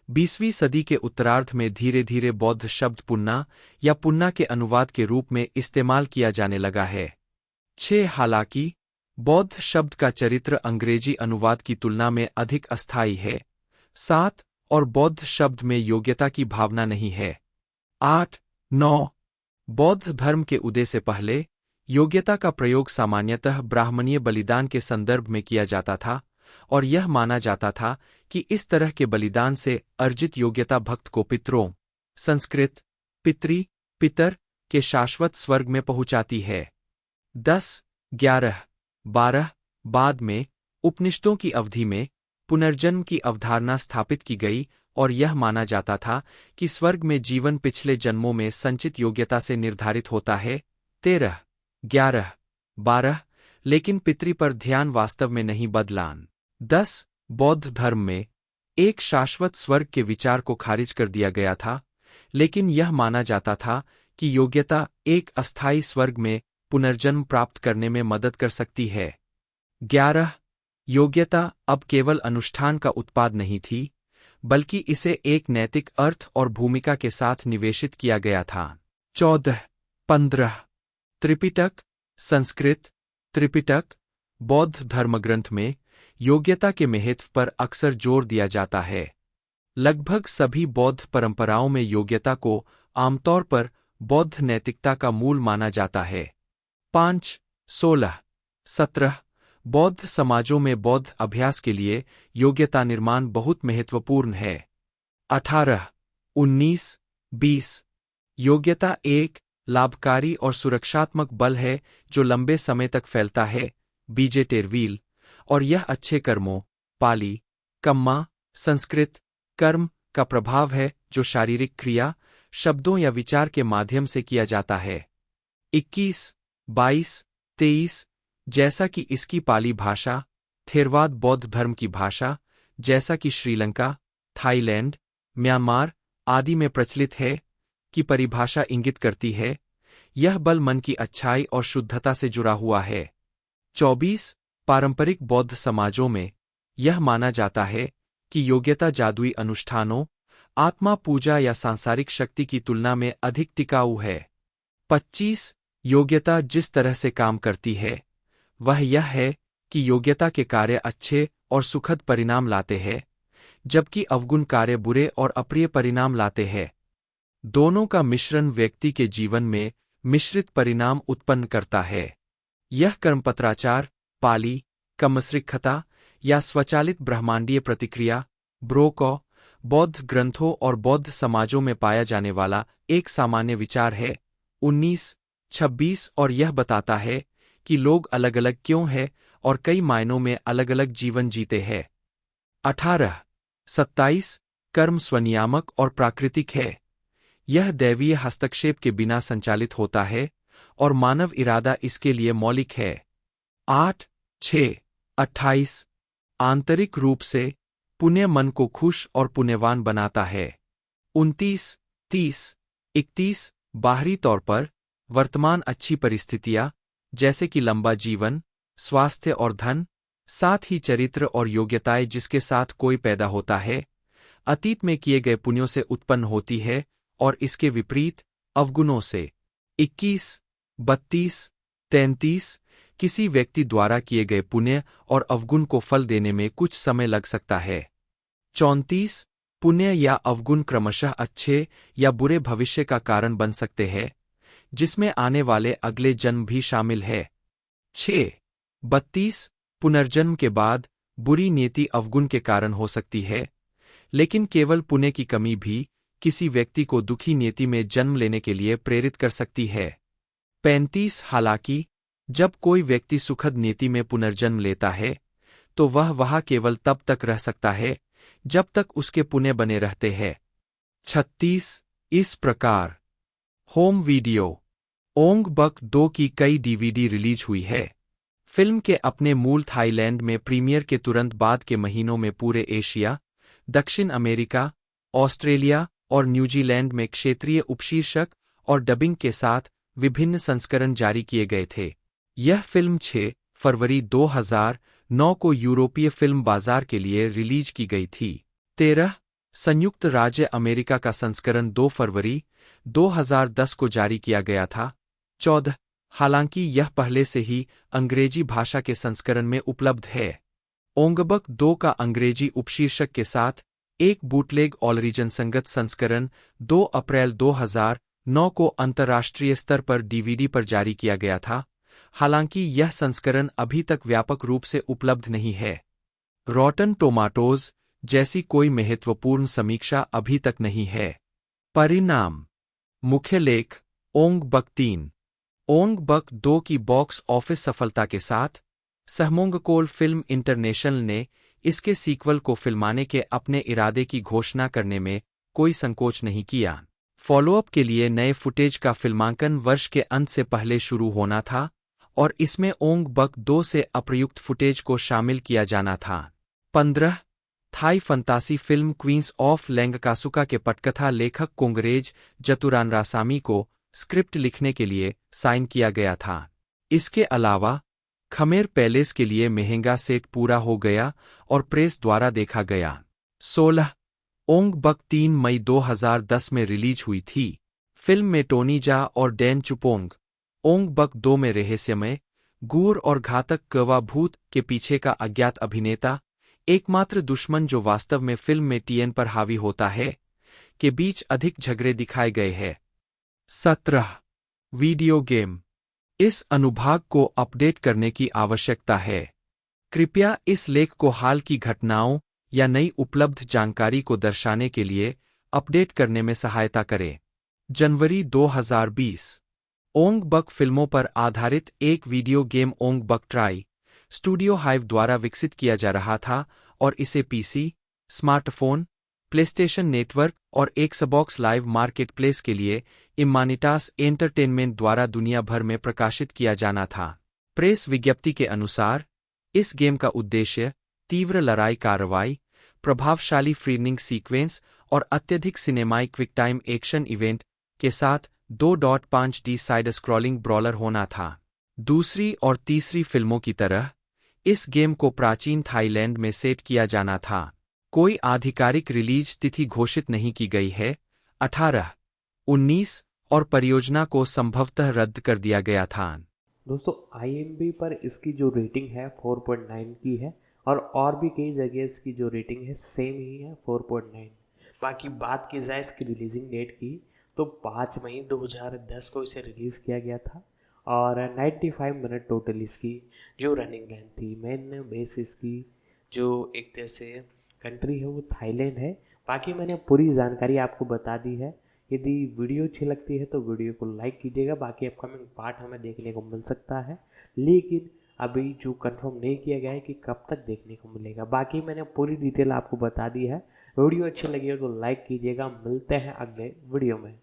20वीं सदी के उत्तरार्ध में धीरे धीरे बौद्ध शब्द पुन्ना या पुन्ना के अनुवाद के रूप में इस्तेमाल किया जाने लगा है। 6 हालांकि बौद्ध शब्द का चरित्र अंग्रेजी अनुवाद की तुलना में अधिक अस्थायी है। 7 और बौद्ध शब्द में योग्यता की भावना नहीं है। 8, 9 बौद्ध धर्म के उदय से पहले योग्यता का प्रयोग सामान्यतः ब्राह्मणीय बलिदान के संदर्भ में किया जाता था, और यह माना जाता था कि इस तरह के बलिदान से अर्जित योग्यता भक्त को पितरों, संस्कृत पितरी, पितर के शाश्वत स्वर्ग में पहुंचाती है। 10, 11, 12 बाद में उपनिषदों की अवधि में पुनर्जन्म की अवधारणा स्थापित की गई, और यह माना जाता था कि स्वर्ग में जीवन पिछले जन्मों में संचित योग्यता से निर्धारित होता है। 13, 11, 12 लेकिन पितरी पर ध्यान वास्तव में नहीं बदला। 10 बौद्ध धर्म में एक शाश्वत स्वर्ग के विचार को खारिज कर दिया गया था, लेकिन यह माना जाता था कि योग्यता एक अस्थायी स्वर्ग में पुनर्जन्म प्राप्त करने में मदद कर सकती है। 11 योग्यता अब केवल अनुष्ठान का उत्पाद नहीं थी, बल्कि इसे एक नैतिक अर्थ और भूमिका के साथ निवेशित किया गया था। 14, 15 त्रिपिटक, संस्कृत त्रिपिटक, बौद्ध धर्मग्रंथ में योग्यता के महत्व पर अक्सर जोर दिया जाता है। लगभग सभी बौद्ध परंपराओं में योग्यता को आमतौर पर बौद्ध नैतिकता का मूल माना जाता है। 5, 16, 17 बौद्ध समाजों में बौद्ध अभ्यास के लिए योग्यता निर्माण बहुत महत्वपूर्ण है। 18, 19, 20 योग्यता एक लाभकारी और सुरक्षात्मक बल है जो लंबे समय तक फैलता है, बीजे टेरवील, और यह अच्छे कर्मों, पाली, कम्मा, संस्कृत, कर्म का प्रभाव है जो शारीरिक क्रिया, शब्दों या विचार के माध्यम से किया जाता है। 21, 22, 23 जैसा कि इसकी पाली भाषा, थेरवाद बौद्ध धर्म की भाषा, जैसा कि श्रीलंका, थाईलैंड, म्यांमार आदि में प्रचलित है, की परिभाषा इंगित करती है, यह बल मन की अच्छाई और शुद्धता से जुड़ा हुआ है। 24 पारंपरिक बौद्ध समाजों में यह माना जाता है कि योग्यता जादुई अनुष्ठानों, आत्मा पूजा या सांसारिक शक्ति की तुलना में अधिक टिकाऊ है। 25 योग्यता जिस तरह से काम करती है वह यह है कि योग्यता के कार्य अच्छे और सुखद परिणाम लाते हैं, जबकि अवगुण कार्य बुरे और अप्रिय परिणाम लाते हैं। दोनों का मिश्रण व्यक्ति के जीवन में मिश्रित परिणाम उत्पन्न करता है। यह कर्मपत्राचार, पाली, कमस्रिखता या स्वचालित ब्रह्मांडीय प्रतिक्रिया, ब्रोकॉ, बौद्ध ग्रंथों और बौद्ध समाजों में पाया जाने वाला एक सामान्य विचार है। 19, 26 और यह बताता है कि लोग अलग अलग क्यों हैं और कई मायनों में अलग अलग जीवन जीते हैं। 18, 27 कर्म स्वनियामक और प्राकृतिक है। यह दैवीय हस्तक्षेप के बिना संचालित होता है और मानव इरादा इसके लिए मौलिक है। 8, 6, 28 आंतरिक रूप से पुण्य मन को खुश और पुण्यवान बनाता है। 29, 30, 31 बाहरी तौर पर वर्तमान अच्छी परिस्थितियां जैसे कि लंबा जीवन, स्वास्थ्य और धन, साथ ही चरित्र और योग्यताएं जिसके साथ कोई पैदा होता है, अतीत में किए गए पुण्यों से उत्पन्न होती है और इसके विपरीत अवगुणों से। 21, 32, 33 किसी व्यक्ति द्वारा किए गए पुण्य और अवगुण को फल देने में कुछ समय लग सकता है। 34 पुण्य या अवगुण क्रमशः अच्छे या बुरे भविष्य का कारण बन सकते हैं, जिसमें आने वाले अगले जन्म भी शामिल है। 6, 32 पुनर्जन्म के बाद बुरी नीति अवगुण के कारण हो सकती है, लेकिन केवल पुण्य की कमी भी किसी व्यक्ति को दुखी नीति में जन्म लेने के लिए प्रेरित कर सकती है। 35 हालांकि जब कोई व्यक्ति सुखद नीति में पुनर्जन्म लेता है तो वह वहां केवल तब तक रह सकता है जब तक उसके पुण्य बने रहते हैं। 36 इस प्रकार होम वीडियो ओंग बक 2 की कई डीवीडी रिलीज हुई है। फिल्म के अपने मूल थाईलैंड में प्रीमियर के तुरंत बाद के महीनों में पूरे एशिया, दक्षिण अमेरिका, ऑस्ट्रेलिया और न्यूजीलैंड में क्षेत्रीय उपशीर्षक और डबिंग के साथ विभिन्न संस्करण जारी किए गए थे। यह फिल्म 6 फरवरी 2009 को यूरोपीय फिल्म बाजार के लिए रिलीज की गई थी। 13 संयुक्त राज्य अमेरिका का संस्करण 2 फरवरी 2010 को जारी किया गया था। 14 हालांकि यह पहले से ही अंग्रेजी भाषा के संस्करण में उपलब्ध है। ओंगबक 2 का अंग्रेजी उपशीर्षक के साथ एक बूटलेग ऑलरिजन संगत संस्करण 2 अप्रैल 2009 को अंतर्राष्ट्रीय स्तर पर डीवीडी पर जारी किया गया था, हालांकि यह संस्करण अभी तक व्यापक रूप से उपलब्ध नहीं है। रॉटन टोमाटोज जैसी कोई महत्वपूर्ण समीक्षा अभी तक नहीं है। परिणाम मुख्य लेख ओंग बक 3 ओंग बक 2 की बॉक्स ऑफिस सफलता के साथ सहमोंगकोल फिल्म इंटरनेशनल ने इसके सीक्वल को फिल्माने के अपने इरादे की घोषणा करने में कोई संकोच नहीं किया। फॉलोअप के लिए नए फुटेज का फिल्मांकन वर्ष के अंत से पहले शुरू होना था और इसमें ओंग बक 2 से अप्रयुक्त फुटेज को शामिल किया जाना था। 15 Thai fantasy film queens of Langkasuka के पटकथा लेखक कोंगरेज जतुरानरासामी को स्क्रिप्ट लिखने के लिए साइन किया गया था। इसके अलावा खमेर पैलेस के लिए महंगा सेट पूरा हो गया और प्रेस द्वारा देखा गया। 16 ओंग बक 3 मई 2010 में रिलीज हुई थी। फिल्म में टोनी जा और डैन चुपोंग ओंग बक 2 में रहस्यमय, गूढ़ और घातक कवा भूत के पीछे का अज्ञात अभिनेता, एकमात्र दुश्मन जो वास्तव में फिल्म में टीएन पर हावी होता है, के बीच अधिक झगड़े दिखाए गए हैं। 17 वीडियो गेम इस अनुभाग को अपडेट करने की आवश्यकता है। कृपया इस लेख को हाल की घटनाओं या नई उपलब्ध जानकारी को दर्शाने के लिए अपडेट करने में सहायता करें। जनवरी 2020 ओंग बक फिल्मों पर आधारित एक वीडियो गेम ओंग बक ट्राई स्टूडियो हाइव द्वारा विकसित किया जा रहा था और इसे पीसी, स्मार्टफोन, प्लेस्टेशन नेटवर्क और एक्सबॉक्स लाइव मार्केटप्लेस के लिए इम्मानिटास एंटरटेनमेंट द्वारा दुनिया भर में प्रकाशित किया जाना था। प्रेस विज्ञप्ति के अनुसार इस गेम का उद्देश्य तीव्र लड़ाई कार्रवाई, प्रभावशाली फ्रीनिंग सीक्वेंस और अत्यधिक सिनेमाई क्विक टाइम एक्शन इवेंट के साथ 2.5D साइड स्क्रॉलिंग ब्रॉलर होना था। दूसरी और तीसरी फिल्मों की तरह इस गेम को प्राचीन थाईलैंड में सेट किया जाना था। कोई आधिकारिक रिलीज तिथि घोषित नहीं की गई है। 18, 19 और परियोजना को संभवतः रद्द कर दिया गया था। दोस्तों IMDb पर इसकी जो रेटिंग है 4.9 की है और भी कई जगह इसकी जो रेटिंग है सेम ही है 4.9। बाकी बात की जाए इसकी रिलीजिंग डेट की तो 5 मई 2010 को इसे रिलीज़ किया गया था और 95 मिनट टोटल इसकी जो रनिंग लेंथ थी। मेन बेस इसकी जो एक तरह से कंट्री है वो थाईलैंड है। बाकी मैंने पूरी जानकारी आपको बता दी है। यदि वीडियो अच्छी लगती है तो वीडियो को लाइक कीजिएगा। बाकी अपकमिंग पार्ट हमें देखने को मिल सकता है, लेकिन अभी जो कंफर्म नहीं किया गया है कि कब तक देखने को मिलेगा। बाकी मैंने पूरी डिटेल आपको बता दी है। वीडियो अच्छी लगी हो तो लाइक कीजिएगा। मिलते हैं अगले वीडियो में।